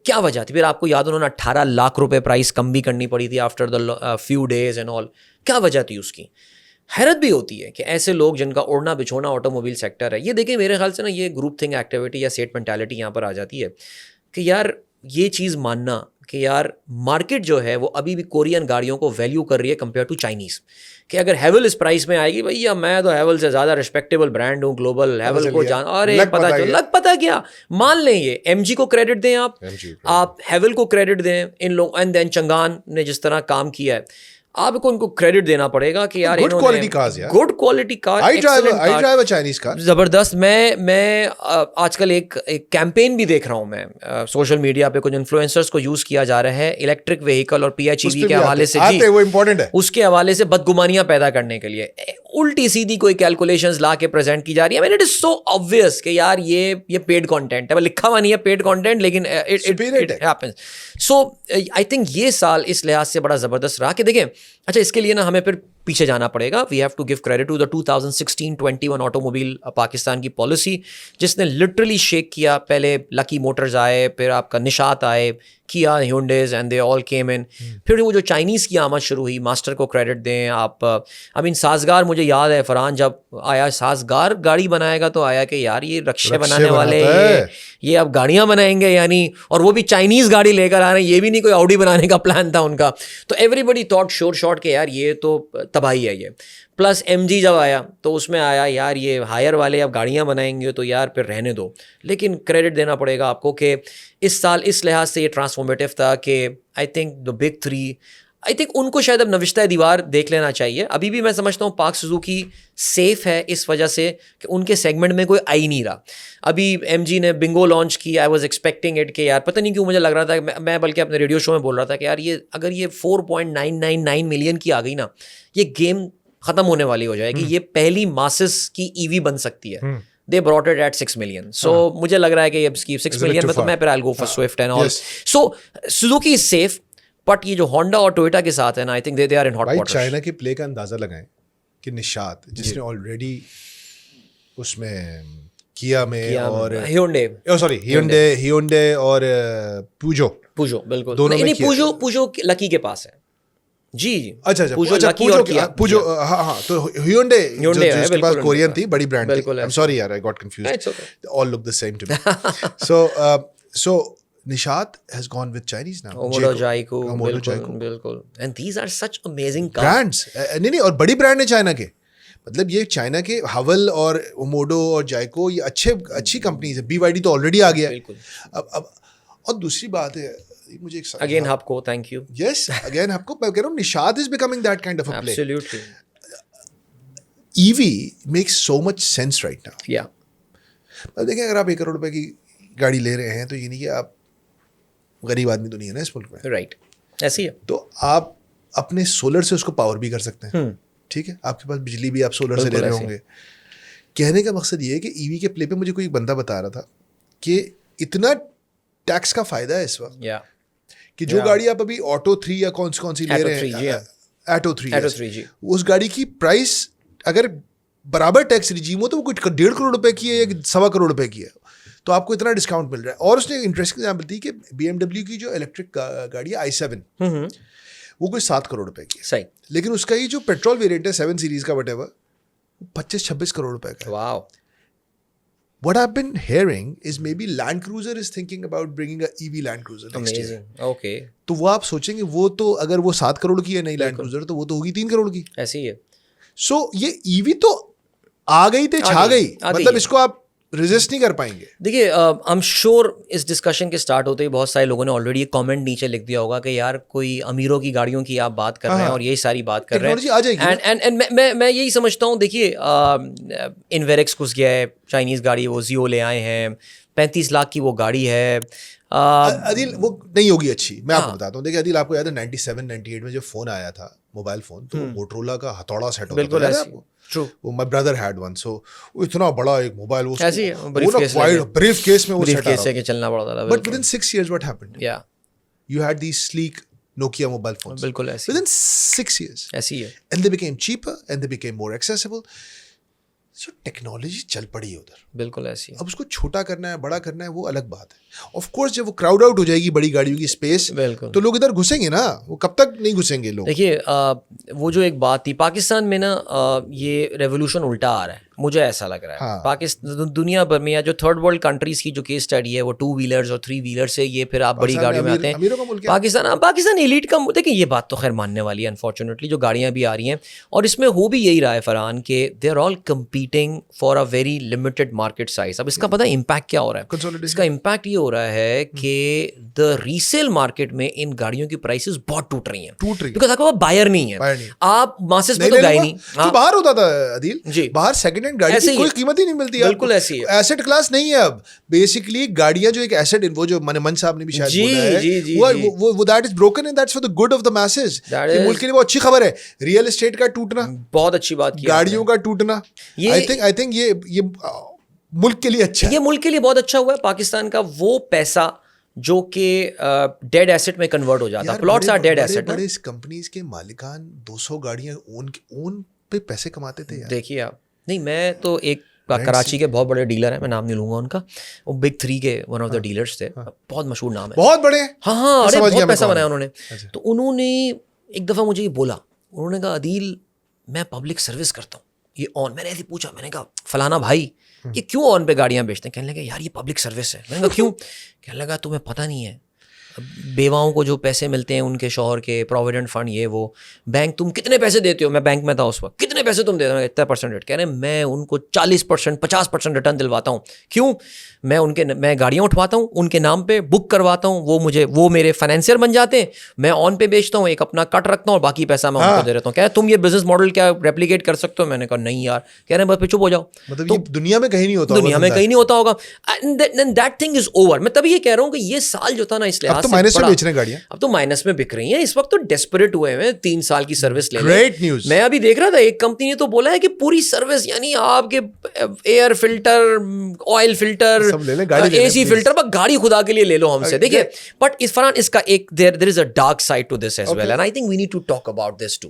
S1: کیا وجہ تھی؟ پھر آپ کو یاد انہوں نے 18 لاکھ روپے پرائس کم بھی کرنی پڑی تھی after the few days and all. کیا وجہ تھی اس کی؟ حیرت بھی ہوتی ہے کہ ایسے لوگ جن کا اوڑھنا بچھونا آٹو موبائل سیکٹر ہے. یہ دیکھیں میرے خیال سے نا یہ گروپ تھنگ ایکٹیویٹی یا سیٹ مینٹیلٹی یہاں پر آ جاتی ہے کہ یار یہ چیز ماننا کہ یار مارکیٹ جو ہے وہ ابھی بھی کورین گاڑیوں کو ویلیو کر رہی ہے کمپیئر ٹو چائنیز. کہ اگر ہیول اس پرائس میں آئے گی بھائی میں تو ہیول سے زیادہ ریسپیکٹیبل برانڈ ہوں گلوبل, ہیول کو جان اور پتا کیا مان لیں. یہ ایم جی کو کریڈٹ دیں, آپ ہیول کو کریڈٹ دیں ان لوگ, اینڈ دین چنگان نے جس طرح کام کیا ہے آپ کو ان کو کریڈٹ دینا پڑے گا کہ یار گڈ کوالٹی کار زبردست. میں آج کل ایک کیمپین بھی دیکھ رہا ہوں میں سوشل میڈیا پہ, کچھ انفلوئنسرز کو یوز کیا جا رہا ہے الیکٹرک وہیکل اور پی ایچ ای وی کے حوالے سے. جی وہ امپورٹنٹ ہے, اس کے حوالے سے بدگمانیاں پیدا کرنے کے لیے الٹی سیدھی کوئی کیلکولیشنز لا کے پریزنٹ کی جا رہی ہے. اٹ از سو آبویس کہ یار یہ پیڈ کانٹینٹ ہے, لکھا ہوا نہیں ہے پیڈ کانٹینٹ لیکن it happens. So I think یہ سال اس لحاظ سے بڑا زبردست رہا کہ دیکھیں اچھا اس کے لیے نا ہمیں پھر پیچھے جانا پڑے گا. We have to give credit to the 2016-21 automobile Pakistan کی پالیسی جس نے لٹرلی شیک کیا. پہلے لکی موٹرز آئے, پھر آپ کا نشات آئے, کیا, ہیونڈیز, and they all came in. پھر وہ جو چائنیز کی آمد شروع ہوئی, ماسٹر کو کریڈٹ دیں آپ. آئی مین سازگار, مجھے یاد ہے فرحان جب آیا سازگار گاڑی بنائے گا تو آیا کہ یار یہ رکشے بنانے والے یہ اب گاڑیاں بنائیں گے یعنی, اور وہ بھی چائنیز گاڑی لے کر آ رہے ہیں. یہ بھی نہیں کوئی آڈی بنانے کا پلان تھا ان کا. تو ایوری بڈی تھاٹ شور شارٹ کہ یار یہ تو تباہی ہے یہ. پلس ایم جی جب آیا تو اس میں آیا یار یہ ہائر والے اب گاڑیاں بنائیں گے تو یار پھر رہنے دو. لیکن کریڈٹ دینا پڑے گا آپ کو کہ اس سال اس لحاظ سے یہ ٹرانسفارمیٹیو تھا کہ آئی think the big 3 I think in کو شاید اب نوشتہ دیوار دیکھ لینا چاہیے. ابھی بھی میں سمجھتا ہوں پاک سوزوکی سیف ہے اس وجہ سے کہ ان کے سیگمنٹ میں کوئی آئی نہیں رہا. ابھی ایم جی نے بنگو لانچ کی, آئی واز ایکسپیکٹنگ اٹ کہ یار پتہ نہیں کیوں مجھے لگ رہا تھا, میں بلکہ اپنے ریڈیو شو میں بول رہا تھا کہ یار یہ اگر یہ 4.999 ملین کی آ گئی نا, یہ گیم ختم ہونے والی ہو جائے گی. یہ پہلی ماسس کی ای وی بن سکتی ہے. They brought it at 6 million. So مجھے لگ رہا ہے کہ اب 6 million میں تو میں پھر I'll go for Swift and all. So Suzuki is safe. But یہ جو ہونڈا اور ٹویوٹا کے ساتھ ہے نا, I think they are in hot water.
S2: China کے پلے کا اندازہ لگائیں کہ نشات جس نے آلریڈی اس میں کیا میں اور ہیونڈے اور پوجو
S1: بالکل
S2: دونوں میں
S1: پوجو لکی کے پاس ہے. جی
S2: اچھا پوجو ہاں تو ہیونڈے جس کے پاس کورین تھی بڑی برانڈ تھی. آئی ایم سوری یار, I got confused, all look the same to me. So Nishat has gone with Chinese now.
S1: Omodo Jaiku, بالکل. And these are such amazing cars.
S2: Brands. نہیں اور بڑی برانڈ ہے چائنا کے. مطلب یہ چائنا کے ہول اور اوموڈو اور جائکو یہ اچھی کمپنیز ہیں. BYD تو آلریڈی آ گیا. اب اور دوسری بات ہے مجھے
S1: اگین آپ کو تھینک یو.
S2: یس اگین آپ کو میں کہہ رہا ہوں Nishat is becoming that kind of a play.
S1: Absolutely.
S2: EV makes so much sense right now.
S1: Yeah.
S2: اب دیکھیں اگر آپ 1 کروڑ روپے کی گاڑی لے رہے ہیں تو یہ نہیں کہ آپ غریب آدمی تو نہیں ہے نا اس ملک میں.
S1: رائٹ ایسی ہے.
S2: تو آپ اپنے سولر سے اس کو پاور بھی کر سکتے ہیں. ٹھیک ہے, آپ کے پاس بجلی بھی آپ سولر سے لے رہے ہوں گے. کہنے کا مقصد یہ ہے کہ ای وی کے پلے پہ مجھے کوئی بندہ بتا رہا تھا کہ اتنا ٹیکس کا فائدہ ہے اس وقت کہ جو گاڑی آپ ابھی آٹو 3 یا کون سی لے رہے ہیں ایٹو 3 اس گاڑی کی پرائس اگر برابر ٹیکس رجیم ہو تو وہ کوئی 1.5 کروڑ روپے کی ہے یا 1.25 کروڑ روپے کی ہے, تو آپ کو اتنا ڈسکاؤنٹ مل رہا ہے. اور اس نے انٹرسٹنگ ایگزامپل دی کہ BMW کی جو الیکٹرک گاڑی ہے i7 وہ کوئی 7 کروڑ روپے کی ہے.
S1: صحیح.
S2: لیکن اس کا یہ جو پیٹرول ویریئنٹ ہے 7 سیریز کا وٹ ایور وہ 25-26 کروڑ روپے کا.
S1: واو.
S2: What I've been hearing is maybe Land Cruiser is thinking about bringing a EV Land Cruiser next year.
S1: Okay.
S2: تو وہ آپ سوچیں گے وہ تو اگر وہ 7 کروڑ کی ہے نئی Land Cruiser تو وہ تو ہوگی 3 کروڑ کی.
S1: ایسی ہے.
S2: سو یہ EV تو آ گئی تھے چھا گئی. مطلب اس کو آپ resist نہیں کر پائیں گے.
S1: دیکھیے آئی ایم شیور اس ڈسکشن کے اسٹارٹ ہوتے ہی بہت سارے لوگوں نے آلریڈی ایک کامنٹ نیچے لکھ دیا ہوگا کہ یار کوئی امیروں کی گاڑیوں کی آپ بات کر رہے ہیں اور یہی ساری بات کر رہے ہیں.
S2: ٹیکنالوجی آ جائے گی.
S1: اینڈ میں یہی سمجھتا ہوں. دیکھیے انویرکس گھس گیا ہے, چائنیز گاڑی وہ زیو لے آئے ہیں, 35 لاکھ کی وہ گاڑی ہے.
S2: عدیل وہ نہیں ہوگی اچھی. میں آپ کو بتاتا ہوں. دیکھیے عدیل, آپ کو یاد ہے 97 98 میں جو فون آیا تھا موبائل فون, تو موٹرولا کا ہتھوڑا سیٹ ہوتا تھا, یاد ہے آپ کو؟ وہ my brother had one, so اتنا بڑا ایک موبائل, وہ بریف کیس میں وہ سیٹ آ رہا
S1: چلنا پڑتا تھا.
S2: But within 6 years what happened?
S1: Yeah,
S2: you had these sleek Nokia mobile phones.
S1: بالکل ایسی
S2: Within 6 years.
S1: ایسی ہے.
S2: And they became cheaper and they became more accessible. So technology چل پڑی ہے ادھر.
S1: بالکل ایسی ہے.
S2: اب اس کو چھوٹا کرنا ہے, بڑا کرنا ہے, وہ الگ بات ہے. آف کورس جب وہ کراؤڈ آؤٹ ہو جائے گی بڑی گاڑیوں کی اسپیس, تو لوگ ادھر گھسیں گے نا. وہ کب تک نہیں گھسیں گے لوگ؟
S1: دیکھیے وہ جو ایک بات تھی پاکستان میں نا, یہ ریولیوشن الٹا آ رہا ہے, مجھے ایسا لگ رہا ہے. پاکستان دنیا بھر میں یا جو تھرڈ ورلڈ کنٹریز کی جو کیس اسٹڈی ہے وہ 2 ویلرز اور 3 ویلرز سے, یہ پھر آپ بڑی گاڑیوں میں آتے ہیں. پاکستان ایلیٹ کا. دیکھیں یہ بات تو خیر ماننے والی ہے انفارچونیٹلی, جو گاڑیاں بھی آ رہی ہیں, اور اس میں ہو بھی یہی رہا ہے فرحان کہ they are all competing for a very limited market size. اب اس کا پتہ امپیکٹ کیا ہو رہا ہے؟ اس کا امپیکٹ یہ ہو رہا ہے کہ دا ریسیل مارکیٹ میں ان گاڑیوں کی پرائسز بہت ٹوٹ رہی ہیں, بیکاز آپ کے پاس بائر نہیں ہے. آپ ماسز میں تو گئے نہیں.
S2: باہر ہوتا تھا عدیل, باہر سیکنڈ ہینڈ گاڑی کی کوئی قیمت ہی نہیں ملتی.
S1: بالکل ایسی ہے.
S2: ایسٹ کلاس نہیں ہے اب بیسکلی گاڑیاں جو ایک ایسٹ, وہ جو من صاحب نے بھی شاید بولا ہے, وہ that is broken and that's for the good of the masses. ملک کے لیے وہ اچھی خبر ہے. ریئل اسٹیٹ کا ٹوٹنا
S1: بہت اچھی بات کی,
S2: گاڑیوں کا ٹوٹنا, آئی تھنک یہ ملک کے لیے اچھا ہے.
S1: یہ ملک کے لیے بہت اچھا ہوا ہے. پاکستان کا وہ پیسہ جو کہ ڈیڈ ایسٹ میں کنورٹ ہو جاتا. Plots are dead asset.
S2: بڑے کمپنیز کے مالکان 200 گاڑیاں اون پہ پیسے کماتے تھے.
S1: دیکھیے آپ, نہیں میں تو ایک کراچی کے بہت بڑے ڈیلر ہیں, میں نام نہیں لوں گا ان کا, وہ بگ 3 کے ون آف دا ڈیلرس تھے, بہت مشہور نام ہے,
S2: بہت بڑے.
S1: ہاں ارے بہت پیسہ بنایا انہوں نے. تو انہوں نے ایک دفعہ مجھے یہ بولا, انہوں نے کہا عدیل میں پبلک سروس کرتا ہوں یہ آن. میں نے ایسے پوچھا, میں نے کہا فلانا بھائی یہ کیوں آن پہ گاڑیاں بیچتے ہیں؟ کہنے لگا یار یہ پبلک سروس ہے. میں نے کہا کیوں؟ کہنے لگا تمہیں پتہ نہیں ہے بیواؤں کو جو پیسے ملتے ہیں ان کے شوہر کے پروویڈنٹ فنڈ, یہ وہ بینک, تم کتنے پیسے دیتے ہو؟ میں بینک میں تھا اس وقت, کتنے پیسے تم دیتے ہو؟ اتنا پرسنٹ. کہہ رہے ہیں میں ان کو 40% 50% ریٹرن دلواتا ہوں. کیوں؟ میں گاڑیاں اٹھواتا ہوں ان کے نام پہ, بک کرواتا ہوں, وہ میرے فائنینسر بن جاتے ہیں, میں آن پہ بیچتا ہوں, ایک اپنا کٹ رکھتا ہوں اور باقی پیسہ میں ان کو دے رہتا ہوں. کہہ رہے تم یہ بزنس ماڈل کیا ریپلیکیٹ کر سکتے ہو؟ میں نے کہا نہیں یار. کہہ رہے ہیں بس پہ چپ ہو جاؤ.
S2: مطلب یہ دنیا میں کہیں نہیں ہوتا,
S1: دنیا میں کہیں نہیں ہوتا ہوگا. That thing is over. میں تبھی یہ کہہ رہا ہوں کہ یہ سال جو تھا نا اس لحاظ سے
S2: مائنس میں بیچ رہے ہیں گاڑیاں,
S1: اب تو مائنس میں بک رہی ہیں. اس وقت تو ڈیسپریٹ ہوئے ہیں, 3 سال کی سروس لے لیں.
S2: Great news.
S1: میں ابھی دیکھ رہا تھا ایک کمپنی نے تو بولا ہے کہ پوری سروس, یعنی آپ کے ایئر فلٹر, آئل فلٹر, اے سی فلٹر, بس گاڑی خدا کے لیے لے لو ہم سے. دیکھیے بٹ اس فرحان اس کا ایک there is a dark side to this as well, and I think we need to talk about this too.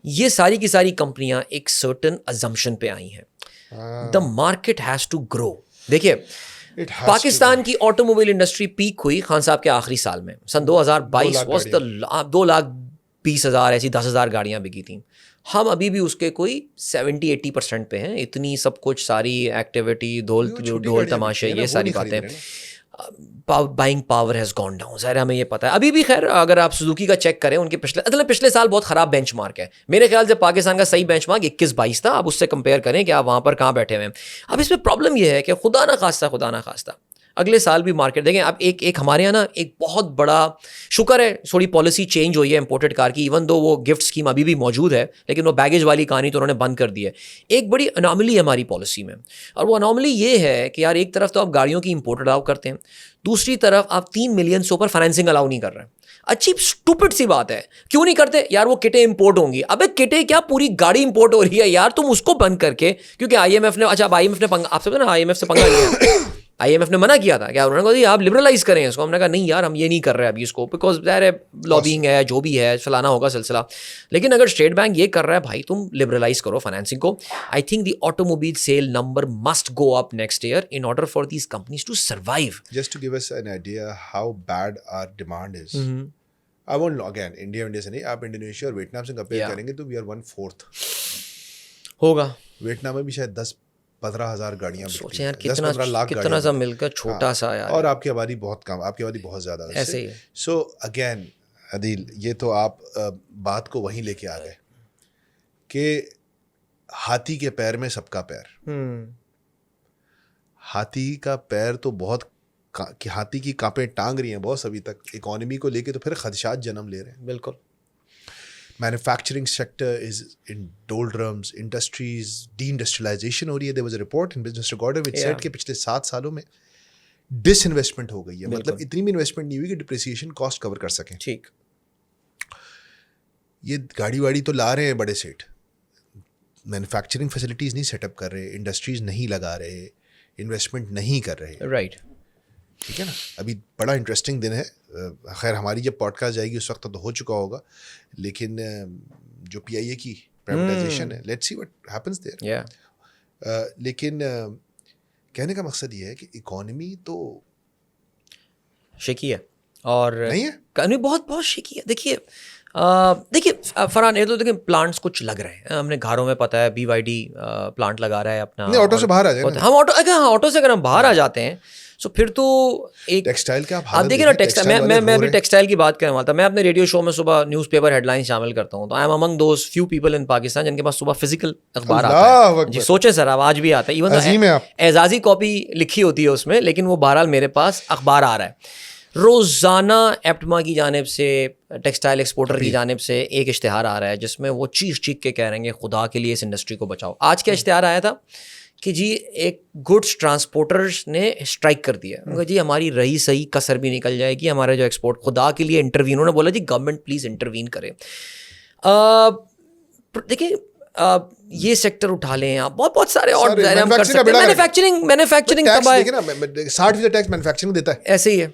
S1: یہ ساری کی ساری کمپنیاں ایک سرٹن ازمپشن پہ آئی ہیں. The market has to grow. دیکھیے پاکستان کی آٹو موبائل انڈسٹری پیک ہوئی خان صاحب کے آخری سال میں, سن 2022 واز دا 2,20,000 ایسی 10,000 گاڑیاں بکی تھیں. ہم ابھی بھی اس کے کوئی 70-80% پہ ہیں. اتنی سب کچھ ساری ایکٹیویٹی, ڈھول تماشے, یہ ساری باتیں, buying power has gone down. ظاہر ہمیں یہ پتا ہے. ابھی بھی خیر اگر آپ سوزوکی کا چیک کریں, ان کے پچھلے سال بہت خراب بینچ مارک ہے. میرے خیال سے پاکستان کا صحیح بینچ مارک 21-22 تھا. آپ اس سے کمپیئر کریں کہ آپ وہاں پر کہاں بیٹھے ہوئے ہیں. اب اس میں پرابلم یہ ہے کہ خدا نہ خواستہ اگلے سال بھی مارکیٹ دیکھیں. اب ایک ہمارے یہاں نا ایک بہت بڑا شکر ہے تھوڑی پالیسی چینج ہوئی ہے امپورٹڈ کار کی, ایون دو وہ گفٹ اسکیم ابھی بھی موجود ہے, لیکن وہ بیگیج والی کہانی تو انہوں نے بند کر دی ہے. ایک بڑی اناملی ہے ہماری پالیسی میں, اور وہ اناملی یہ ہے کہ یار ایک طرف تو آپ گاڑیوں کی امپورٹ الاؤ کرتے ہیں, دوسری طرف آپ 3 ملین سے اوپر فائنینسنگ الاؤ نہیں کر رہے ہیں. اچھی اسٹوپڈ سی بات ہے, کیوں نہیں کرتے یار؟ وہ کٹیں امپورٹ ہوں گی. ابے کٹیں کیا, پوری گاڑی امپورٹ ہو رہی ہے یار, تم اس کو بند کر کے, کیونکہ آئی ایم ایف نے, اچھا آئی ایم ایف نے آپ سے نا آئی ایم ایف سے پنگا لیا. آئی ایم ایف نے منع کیا تھا, کیا انہوں نے کہا آپ لبرلائز کریں اس کو. ہم نے کہا نہیں یار ہم یہ نہیں کر رہے ابھی اس کو, بیکاز ظاہر ہے لابینگ ہے, جو بھی ہے فلانا ہوگا سلسلہ. لیکن اگر اسٹیٹ بینک یہ کر رہا ہے بھائی تم لبرلائز کرو فائنینسنگ کو. I think the automobile sale number must go up next year in order for these companies to survive.
S2: Just to give us an idea how bad our demand is. I won't again India سے نہیں, آپ Indonesia اور Vietnam سے compare کریں گے تو we are 1/4
S1: ہوگا.
S2: Vietnam میں بھی شاید 10-15 ہزار گاڑیاں
S1: بکتی ہیں, 10-15 لاکھ کتنا سا مل کر چھوٹا سا یار,
S2: اور آپ کی آبادی بہت کم, آپ کی آبادی بہت زیادہ
S1: ایسے ہی.
S2: سو اگین عدیل یہ تو آپ بات کو وہیں لے کے آ گئے کہ ہاتھی کے پیر میں سب کا پیر. ہاتھی کا پیر تو بہت کہ ہاتھی کی کانپیں ٹانگ رہی ہیں بہت ابھی تک اکانومی کو لے کے, تو پھر خدشات جنم لے رہے ہیں.
S1: بالکل.
S2: Manufacturing sector is in doldrums, industries de industrialization ہو رہی ہے. There was a report in Business Recorder which said کہ پچھلے 7 سالوں میں ڈس انویسٹمنٹ ہو گئی ہے. مطلب اتنی بھی انویسٹمنٹ نہیں ہوئی کہ ڈپریسیشن کاسٹ کور کر سکیں.
S1: ٹھیک.
S2: یہ گاڑی واڑی تو لا رہے ہیں بڑے سیٹ, مینوفیکچرنگ فیسلٹیز نہیں سیٹ اپ کر رہے, انڈسٹریز نہیں لگا رہے, انویسٹمنٹ نہیں کر رہے.
S1: رائٹ.
S2: ٹھیک ہے نا. ابھی بڑا انٹرسٹنگ دن ہے. خیر ہماری جب پوڈ کاسٹ جائے گی اس وقت تو ہو چکا ہوگا, لیکن جو پی آئی اے کی پرائیویٹائزیشن ہے, let's see what happens there. لیکن کہنے کا مقصد یہ ہے کہ اکانومی تو
S1: شکی ہے اور
S2: نہیں ہے,
S1: بہت بہت شکی ہے. دیکھیے فرحان, یہ تو دیکھیں پلانٹس کچھ لگ رہے ہیں ہم نے گھروں میں, پتہ ہے BYD پلانٹ لگا رہا ہے اپنا.
S2: آٹو سے باہر آ جائیں,
S1: ہم آٹو سے اگر ہم باہر آ جاتے ہیں سو پھر تو ایک
S2: ٹیکسٹائل کا
S1: آپ دیکھیں نا, ٹیکسٹائل میں بھی ٹیکسٹائل کی بات کرنے والا تھا. میں اپنے ریڈیو شو میں صبح نیوز پیپر ہیڈ لائن شامل کرتا ہوں, تو I am among those few people in Pakistan جن کے پاس صبح فزیکل اخبار آتا ہے. جی سوچیں سر, آپ آج بھی آتا ہے, ایون اعزازی کاپی لکھی ہوتی ہے اس میں, لیکن وہ بہرحال میرے پاس اخبار آ رہا ہے. روزانہ ایپٹما کی جانب سے, ٹیکسٹائل ایکسپورٹر کی جانب سے ایک اشتہار آ رہا ہے جس میں وہ چیخ کے کہہ رہے ہیں خدا کے لیے اس انڈسٹری کو بچاؤ. آج کیا اشتہار آیا تھا کہ جی ایک گڈس ٹرانسپورٹرز نے اسٹرائک کر دیا, جی ہماری رہی صحیح کسر بھی نکل جائے گی, ہمارے جو ایکسپورٹ, خدا کے لیے انٹروین. انہوں نے بولا جی گورنمنٹ پلیز انٹروین کرے. دیکھیں یہ سیکٹر اٹھا لیں آپ, بہت سارے اور مینوفیکچرنگ
S2: 60% ٹیکس مینوفیکچرنگ دیتا ہے.
S1: ایسے ہی ہے.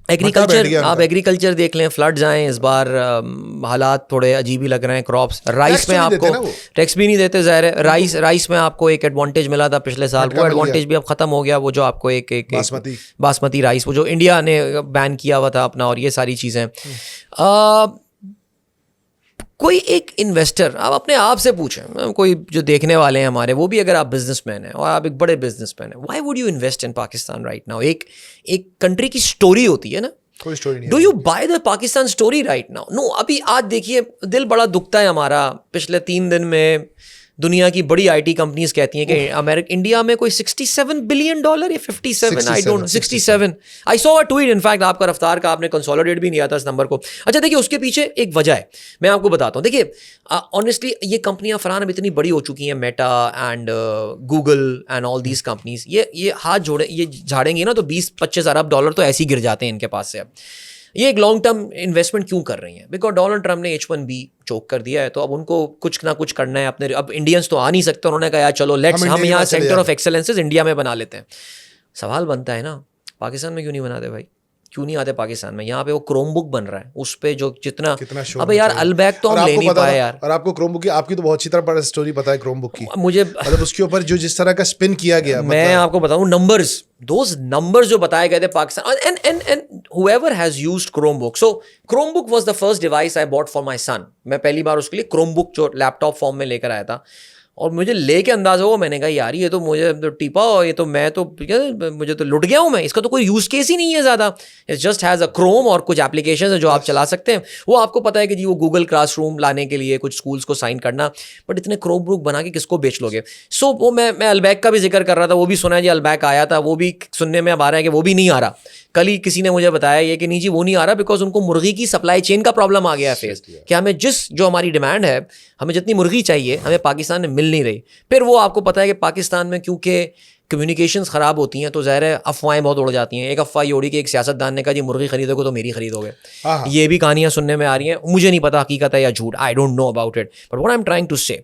S1: ایگریکلچر, آپ ایگریکلچر دیکھ لیں, فلڈز آئیں اس بار, حالات تھوڑے عجیب ہی لگ رہے ہیں. کراپس, رائس میں آپ کو ٹیکس بھی نہیں دیتے ظاہر ہے. رائس میں آپ کو ایک ایڈوانٹیج ملا تھا پچھلے سال, وہ ایڈوانٹیج بھی اب ختم ہو گیا. وہ جو آپ کو ایک باسمتی رائس, وہ جو انڈیا نے بین کیا ہوا تھا اپنا, اور یہ ساری چیزیں. کوئی ایک انویسٹر, آپ اپنے آپ سے پوچھیں, کوئی جو دیکھنے والے ہیں ہمارے, وہ بھی اگر آپ بزنس مین ہیں اور آپ ایک بڑے بزنس مین ہیں, why would you invest in Pakistan right now? ایک کنٹری کی اسٹوری ہوتی ہے نا, do you buy the Pakistan story right now? No. ابھی آج دیکھیے دل بڑا دکھتا ہے ہمارا. پچھلے 3 دن میں دنیا کی بڑی آئی ٹی کمپنیز کہتی ہیں کہ انڈیا میں کوئی $67 بلین یا 57, I don't, 67. I so a tweet in fact آپ کا رفتار کا, آپ نے کنسولیڈیٹ بھی نہیں آتا اس نمبر کو. اچھا دیکھیے اس کے پیچھے ایک وجہ ہے, میں آپ کو بتاتا ہوں. دیکھیے آنیسٹلی یہ کمپنیاں فرحان اب اتنی بڑی ہو چکی ہیں, meta and Google and all these companies, یہ ہاتھ جھاڑیں گی نا تو $20-25 ارب تو ایسے ہی گر جاتے ہیں ان کے پاس سے. اب یہ ایک لانگ ٹرم انویسٹمنٹ کیوں کر رہی ہیں؟ بیکاز ڈونلڈ ٹرمپ نے H1B چوک کر دیا ہے, تو اب ان کو کچھ نہ کچھ کرنا ہے اپنے. اب انڈینس تو آ نہیں سکتے, انہوں نے کہا چلو لیٹس ہم یہاں سینٹر آف ایکسلنسز انڈیا میں بنا لیتے ہیں. سوال بنتا ہے نا, پاکستان میں کیوں نہیں بناتے بھائی؟ کیوں نہیں آتے پاکستان میں؟ یہاں پہ وہ کروم بک بن رہا ہے, اس پہ جو جتنا اب یار البیک تو ہم لے نہیں پائے یار.
S2: اور آپ کو کروم بک کی, آپ کی تو بہت اچھی طرح بڑا اسٹوری پتا ہے کروم بک کی. مجھے مطلب اس کے اوپر جو جس طرح کا اسپن کیا گیا,
S1: میں آپ کو بتاؤں نمبرز, دوز نمبرز جو بتائے گئے تھے Pakistan, and whoever has used Chromebook, so Chromebook was the first device I bought for my son. میں پہلی بار اس کے لیے Chromebook جو لیپ ٹاپ فارم میں لے کر آیا تھا, اور مجھے لے کے اندازہ ہوا, میں نے کہا یار یہ تو مجھے ٹیپا, یہ تو میں تو مجھے تو لٹ گیا ہوں میں, اس کا تو کوئی یوز کیس ہی نہیں ہے زیادہ. It just has a Chrome اور کچھ اپلیکیشنز ہیں جو آپ چلا سکتے ہیں. وہ آپ کو پتا ہے کہ جی وہ گوگل کلاس روم لانے کے لیے کچھ اسکولس کو سائن کرنا, بٹ اتنے کروم بک بنا کے کس کو بیچ لو گے؟ سو وہ میں البیک کا بھی ذکر کر رہا تھا, وہ بھی سنا ہے جی البیک آیا تھا, وہ بھی سننے میں اب آ رہا ہے کہ وہ بھی نہیں آ رہا. کل ہی کسی نے مجھے بتایا یہ کہ نہیں جی وہ نہیں آ رہا بیکاز ان کو مرغی کی سپلائی چین کا پرابلم آ گیا ہے فیس, کہ ہمیں جو ہماری ڈیمانڈ ہے, ہمیں جتنی مرغی چاہیے ہمیں پاکستان میں مل نہیں رہی. پھر وہ آپ کو پتا ہے کہ پاکستان میں کیونکہ کمیونیکیشنز خراب ہوتی ہیں تو ظاہر ہے افواہیں بہت اڑ جاتی ہیں. ایک افواہ یہ اڑی کہ ایک سیاست دان نے کہا جی مرغی خریدو گے تو میری خریدو گے. یہ بھی کہانیاں سننے میں آ رہی ہیں, مجھے نہیں پتا حقیقت ہے یا جھوٹ, I don't know about it, but what I am trying to say,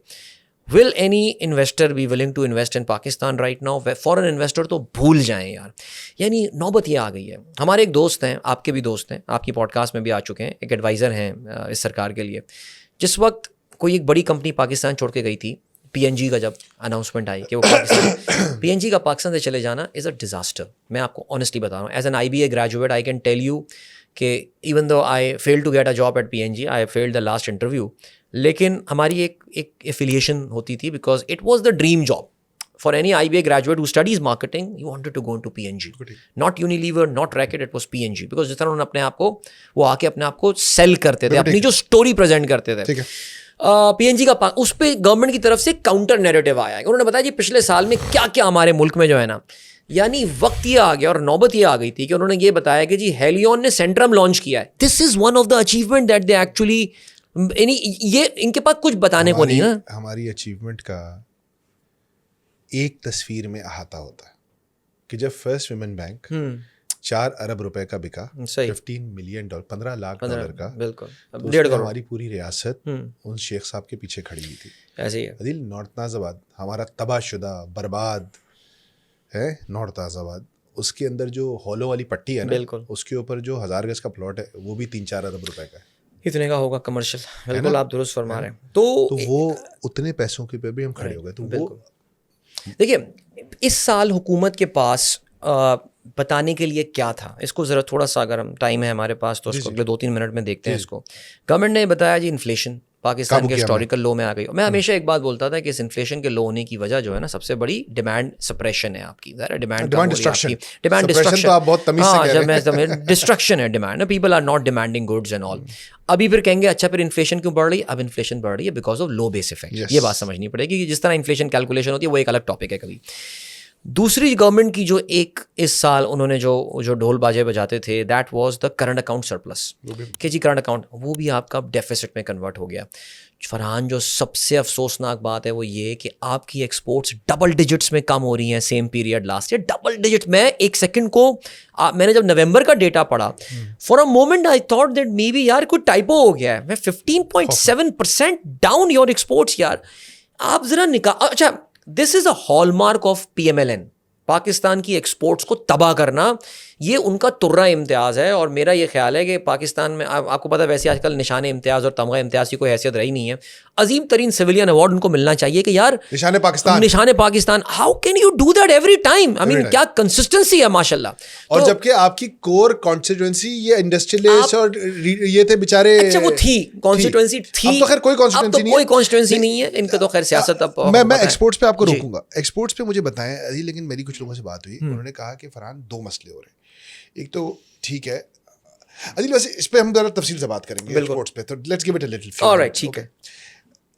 S1: will any investor be willing to invest in Pakistan right now? Foreign investor تو بھول جائیں یار. یعنی نوبت یہ آ گئی ہے. ہمارے ایک دوست ہیں, آپ کے بھی دوست ہیں, آپ کی پوڈ کاسٹ میں بھی آ چکے ہیں, ایک ایڈوائزر ہیں اس سرکار کے لیے. جس وقت کوئی ایک بڑی کمپنی پاکستان چھوڑ کے گئی تھی, PNG کا جب اناؤنسمنٹ آئی کہ وہ پاکستان PNG کا پاکستان سے چلے جانا از اے ڈیزاسٹر. میں آپ کو آنیسٹلی بتا رہا ہوں, as an IBA graduate I can tell you کہ even though I fail to get a job at PNG, I failed the last interview, لیکن ہماری ایک ایفیلیشن ہوتی تھی because it was the dream job for any IBA graduate who studies marketing, you wanted to go into PNG, not Unilever, not Reckitt, it was PNG, because جس طرح انہوں نے اپنے آپ کو وہ آ کے اپنے آپ کو سیل کرتے تھے, اپنی جو اسٹوری پریزنٹ کرتے تھے. PNG کا اس پہ گورنمنٹ کی طرف سے کاؤنٹر نیریٹو آیا ہے. انہوں نے بتایا جی پچھلے سال میں کیا کیا ہمارے ملک میں جو ہے نا, یعنی وقت یہ آ گیا اور نوبت یہ آ گئی تھی کہ انہوں نے یہ بتایا کہ جی ہیلیون نے سینٹرم لانچ کیا ہے. This is one of the achievement that they actually, یعنی یہ ان کے پاس کچھ بتانے کو نہیں نا.
S2: ہماری اچیومنٹ کا ایک تصویر میں احاطہ ہوتا ہے کہ جب فرسٹ ویمن بینک 4 ارب روپے کا بکا, 15 ملین ڈالر, 15 لاکھ ڈالر کا,
S1: بالکل,
S2: ہماری پوری ریاست ان شیخ صاحب کے پیچھے کھڑی ہوئی تھی.
S1: ایسے ہی
S2: عدیل, نارتھ ناز آباد ہمارا تباہ شدہ برباد ہے. نارتھ ناز آباد, اس کے اندر جو ہولو والی پٹی ہے نا, اس کے اوپر جو 1000 گز کا پلاٹ ہے وہ بھی 3-4 ارب روپے کا ہے.
S1: اتنے کا ہوگا کمرشل. بالکل آپ درست فرما رہے ہیں. تو
S2: وہ اتنے پیسوں کے پہ بھی ہم کھڑے ہو گئے. تو وہ
S1: دیکھیے اس سال حکومت کے پاس بتانے کے لیے کیا تھا, اس کو ذرا تھوڑا سا اگر ہم ٹائم ہے ہمارے پاس تو اس کو اگلے 2-3 منٹ میں دیکھتے ہیں. اس کو گورنمنٹ نے بتایا جی انفلیشن پاکستان کے ہسٹوریکل لو میں آ گئی. میں ہمیشہ ایک بات بولتا تھا کہ اس انفلیشن کے لو ہونے کی وجہ جو ہے نا سب سے بڑی ڈیمانڈ سپریشن ہے آپ کی. ڈیمانڈ ڈسٹرکشن ہے. Demand, people are not demanding goods and all. ابھی پھر کہیں گے اچھا پھر انفلیشن کیوں بڑھ رہی ہے؟ اب انفلیشن بڑھ رہی ہے because of low base effect. یہ بات سمجھنی پڑے گی کہ جس طرح انفلیشن کیلکولیشن ہوتی ہے وہ ایک الگ ٹاپک ہے کبھی. دوسری گورنمنٹ کی جو ایک اس سال انہوں نے جو ڈھول باجے بجاتے تھے, that was the current account surplus, کہ جی کرنٹ اکاؤنٹ وہ بھی آپ کا ڈیفیسٹ میں کنورٹ ہو گیا. فرحان جو سب سے افسوسناک بات ہے وہ یہ کہ آپ کی ایکسپورٹس ڈبل ڈیجٹس میں کم ہو رہی ہیں same period last year. Double digit. میں ایک سیکنڈ کو میں نے جب نومبر کا ڈیٹا پڑھا, for a moment I thought that maybe یار کوئی ٹائپو ہو گیا ہے. میں 15.7% ڈاؤن یور ایکسپورٹس. یار آپ ذرا اچھا, this is a hallmark of PMLN, پاکستان کی ایکسپورٹس کو تباہ کرنا. یہ ان کا ترہ امتیاز ہے. اور میرا یہ خیال ہے کہ پاکستان میں آپ کو پتہ ویسے آج کل نشان امتیاز اور تمغہ امتیاز کی کوئی حیثیت رہی نہیں ہے. عظیم ترین سویلین ایوارڈ ان کو ملنا چاہیے کہ یار نشان Pakistan. How can you do that every time? I mean کیا کنسسٹنسی ہے ماشاء اللہ.
S2: اور جبکہ آپ کی کور کانسٹیٹوئنسی یہ انڈسٹریلسٹ اور یہ تھے بیچارے.
S1: اچھا وہ تھی کانسٹیٹوئنسی تھی,
S2: اب تو خیر کوئی
S1: کانسٹیٹوئنسی نہیں ہے ان کا تو. خیر سیاست اب
S2: میں ایکسپورٹس پہ آپ کو روکوں گا. ایکسپورٹس پہ مجھے بتائیں علی, لیکن میری کچھ لوگوں سے بات ہوئی, انہوں نے کہا کہ فرحان 2 مسئلے ہو رہے ہیں. ایک تو ٹھیک ہے عدیل, ویسے اس پہ ہم ذرا تفصیل سے بات کریں گے ایکسپورٹس پہ, تو let's give it a little feel.
S1: Alright ٹھیک ہے.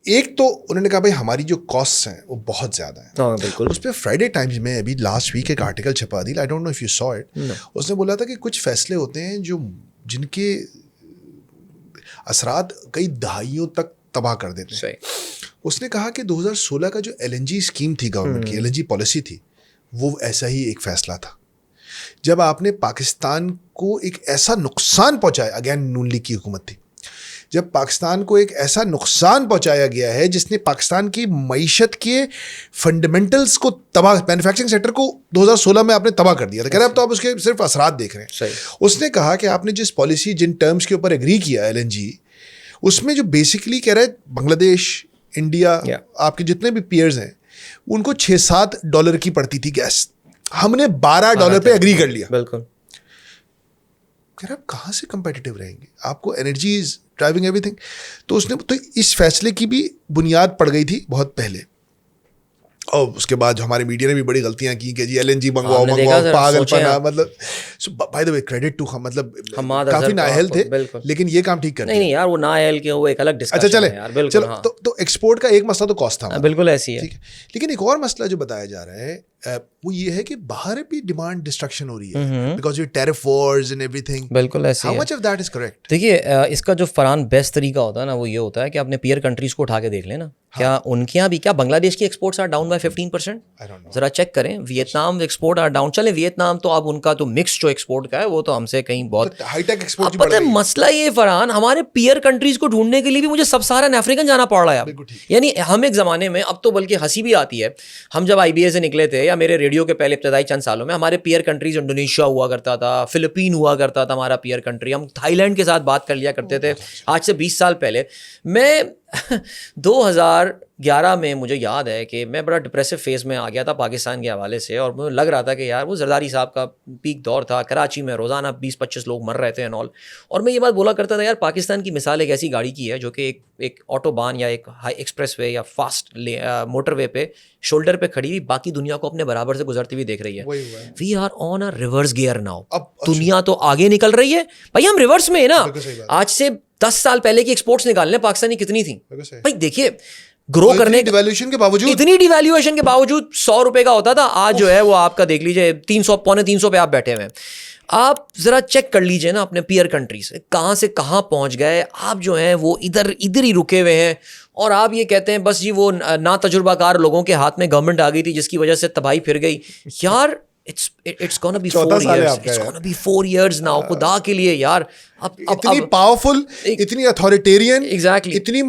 S2: ایک تو انہوں نے کہا بھائی ہماری جو کاسٹس ہیں وہ بہت زیادہ ہیں.
S1: بالکل.
S2: اس پہ فرائیڈے ٹائمز میں ابھی لاسٹ ویک ایک آرٹیکل چھپا دی, I don't know if you saw it. اس نے بولا تھا کہ کچھ فیصلے ہوتے ہیں جن کے اثرات کئی دہائیوں تک تباہ کر دیتے ہیں. اس نے کہا کہ 2016 کا جو LNG اسکیم تھی گورنمنٹ کی, LNG پالیسی تھی, وہ ایسا ہی ایک فیصلہ تھا. جب آپ نے پاکستان کو ایک ایسا نقصان پہنچایا, اگین نون لیگ کی حکومت تھی, جب پاکستان کو ایک ایسا نقصان پہنچایا گیا ہے جس نے پاکستان کی معیشت کے فنڈامنٹلز کو تباہ, مینوفیکچرنگ سیکٹر کو 2016 میں آپ نے تباہ کر دیا تھا. کہہ رہے اب تو آپ اس کے صرف اثرات دیکھ رہے ہیں. اس نے کہا کہ آپ نے جس پالیسی, جن ٹرمز کے اوپر ایگری کیا LNG, اس میں جو بیسکلی کہہ رہے بنگلہ دیش, انڈیا, آپ کے جتنے بھی پیئرز ہیں ان کو $6-7 کی پڑتی تھی گیس, ہم نے $12 پہ ایگری کر لیا.
S1: بالکل.
S2: کہ آپ کہاں سے کمپیٹیٹیو رہیں گے, آپ کو energy is driving every thing. تو اس نے تو اس فیصلے کی بھی بنیاد پڑ گئی تھی بہت پہلے. اور اس کے بعد جو ہمارے میڈیا نے بھی بڑی غلطیاں کی کہ جی LNG منگواؤ پاگل پنا, مطلب by the way credit to, مطلب کافی نااہل تھے لیکن یہ کام ٹھیک کر
S1: نہیں یار, وہ نااہل کے وہ ایک الگ ڈسکشن.
S2: اچھا چلے چلو, تو ایکسپورٹ کا ایک مسئلہ تو کاسٹ تھا,
S1: بالکل ایسی ہے.
S2: لیکن ایک اور مسئلہ جو بتایا جا رہا ہے وہ یہ ہے کہ باہر بھی ڈیمانڈ ڈسٹرکشن ہو رہی ہے بیکاز یہ tariff wars and every thing.
S1: بالکل ایسی ہے.
S2: How much of that is correct?
S1: دیکھیے اس کا جو فرحان بیسٹ طریقہ ہوتا ہے نا وہ یہ ہوتا ہے کہ اپنے پیئر کنٹریز کو اٹھا کے دیکھ لیں نا, کیا ان کے یہاں بھی, کیا بنگلہ دیش کی ایکسپورٹس آر ڈاؤن بائی 15%؟ ذرا چیک کریں. Vietnam export are down. چلیں ویتنام تو اب ان کا تو مکس جو ایکسپورٹ کا ہے وہ تو ہم سے کہیں بہت
S2: ہائی ٹیک ایکسپورٹ.
S1: پتہ ہے مسئلہ یہ فرحان, ہمارے پیئر کنٹریز کو ڈھونڈنے کے لیے بھی مجھے سب سہارن افریقن جانا پڑ رہا ہے اب. یعنی ہم ایک زمانے میں, اب تو بلکہ ہنسی بھی آتی ہے, ہم جب IBA سے نکلے تھے یا میرے ریڈیو کے پہلے ابتدائی چند سالوں میں ہمارے پیئر کنٹریز انڈونیشیا ہوا کرتا تھا, فلپین ہوا کرتا تھا ہمارا پیئر کنٹری, ہم تھائی لینڈ کے ساتھ بات کر لیا کرتے تھے آج سے 20 سال پہلے. میں 2011 میں مجھے یاد ہے کہ میں بڑا ڈپریسو فیز میں آ گیا تھا پاکستان کے حوالے سے, اور مجھے لگ رہا تھا کہ یار وہ زرداری صاحب کا پیک دور تھا, کراچی میں روزانہ 20-25 لوگ مر رہے تھے اور میں یہ بات بولا کرتا تھا یار پاکستان کی مثال ایک ایسی گاڑی کی ہے جو کہ ایک آٹو بان یا ایک ہائی ایکسپریس وے یا فاسٹ موٹر وے پہ شولڈر پہ کھڑی ہوئی باقی دنیا کو اپنے برابر سے گزرتی ہوئی دیکھ رہی ہے. We are on a reverse gear now. دنیا تو آگے نکل رہی ہے بھائی, ہم ریورس میں ہے نا. آج سے 10 سال پہلے کی ایکسپورٹس نکال لیں پاکستانی کتنی تھیں بھائی. دیکھیے گرو کرنے
S2: ڈیویلیوشن کے باوجود,
S1: اتنی ڈیویلیویشن کے باوجود 100 روپے کا ہوتا تھا, آج جو ہے وہ آپ کا دیکھ لیجیے 300 پونے 300 پہ آپ بیٹھے ہوئے ہیں. آپ ذرا چیک کر لیجئے نا اپنے پیئر کنٹریز کہاں سے کہاں پہنچ گئے. آپ جو ہیں وہ ادھر ہی رکے ہوئے ہیں, اور آپ یہ کہتے ہیں بس جی وہ نا تجربہ کار لوگوں کے ہاتھ میں گورنمنٹ آ گئی تھی جس کی وجہ سے تباہی پھر گئی. یار it's gonna be 4 years. It's gonna be 4 years now. خدا کے لیے یار,
S2: اتنی پاورفل, اتنی اتھارٹیرین,
S1: ایگزیکٹلی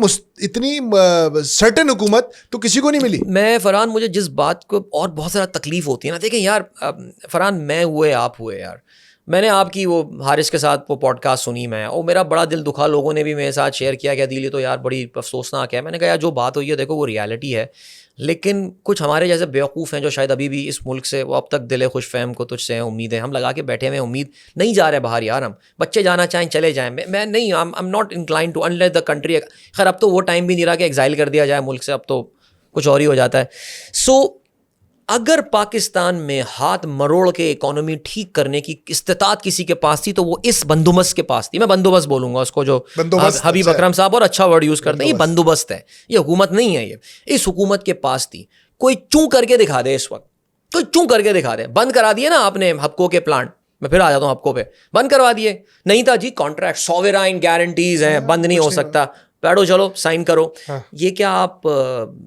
S2: اتنی سرٹن حکومت تو کسی کو نہیں ملی.
S1: میں فرحان, مجھے جس بات کو اور بہت زیادہ تکلیف ہوتی ہے نا, دیکھیں یار فرحان, میں ہوئے آپ ہوئے یار, میں نے آپ کی وہ حارث کے ساتھ وہ پوڈ کاسٹ سنی میں, اور میرا بڑا دل دکھا, لوگوں نے بھی میرے ساتھ شیئر کیا کہ عدیل یہ تو یار بڑی افسوسناک ہے. میں نے کہا یار جو بات ہوئی ہے دیکھو وہ ریالٹی ہے, لیکن کچھ ہمارے جیسے بیوقوف ہیں جو شاید ابھی بھی اس ملک سے, وہ اب تک دل خوش فہم کو تجھ سے ہیں امیدیں, ہم لگا کے بیٹھے ہوئے, امید نہیں جا رہے باہر یار, ہم بچے جانا چاہیں چلے جائیں, میں نہیں, I am not incline to unless the country. خیر اب تو وہ ٹائم بھی نہیں رہا کہ ایگزائل کر دیا جائے ملک سے, اب تو کچھ اور ہی ہو جاتا ہے. سو اگر پاکستان میں ہاتھ مروڑ کے اکانومی ٹھیک کرنے کی استطاعت کسی کے پاس تھی تو وہ اس بندوبست کے پاس تھی. میں بندوبست بولوں گا اس کو, جو حبیب اکرم صاحب اور اچھا ورڈ یوز کرتے ہیں, یہ بندوبست ہے, یہ حکومت نہیں ہے. یہ اس حکومت کے پاس تھی. کوئی چوں کر کے دکھا دے اس وقت, کوئی چوں کر کے دکھا دے. بند کرا دیے نا آپ نے ہپکو کے پلانٹ, میں پھر آ جاتا ہوں ہپکو پہ, بند کروا دیے. نہیں تھا جی کانٹریکٹ سوورائن گارنٹیز ہیں, بند نہیں ہو سکتا, بیٹھو چلو سائن کرو. یہ کیا آپ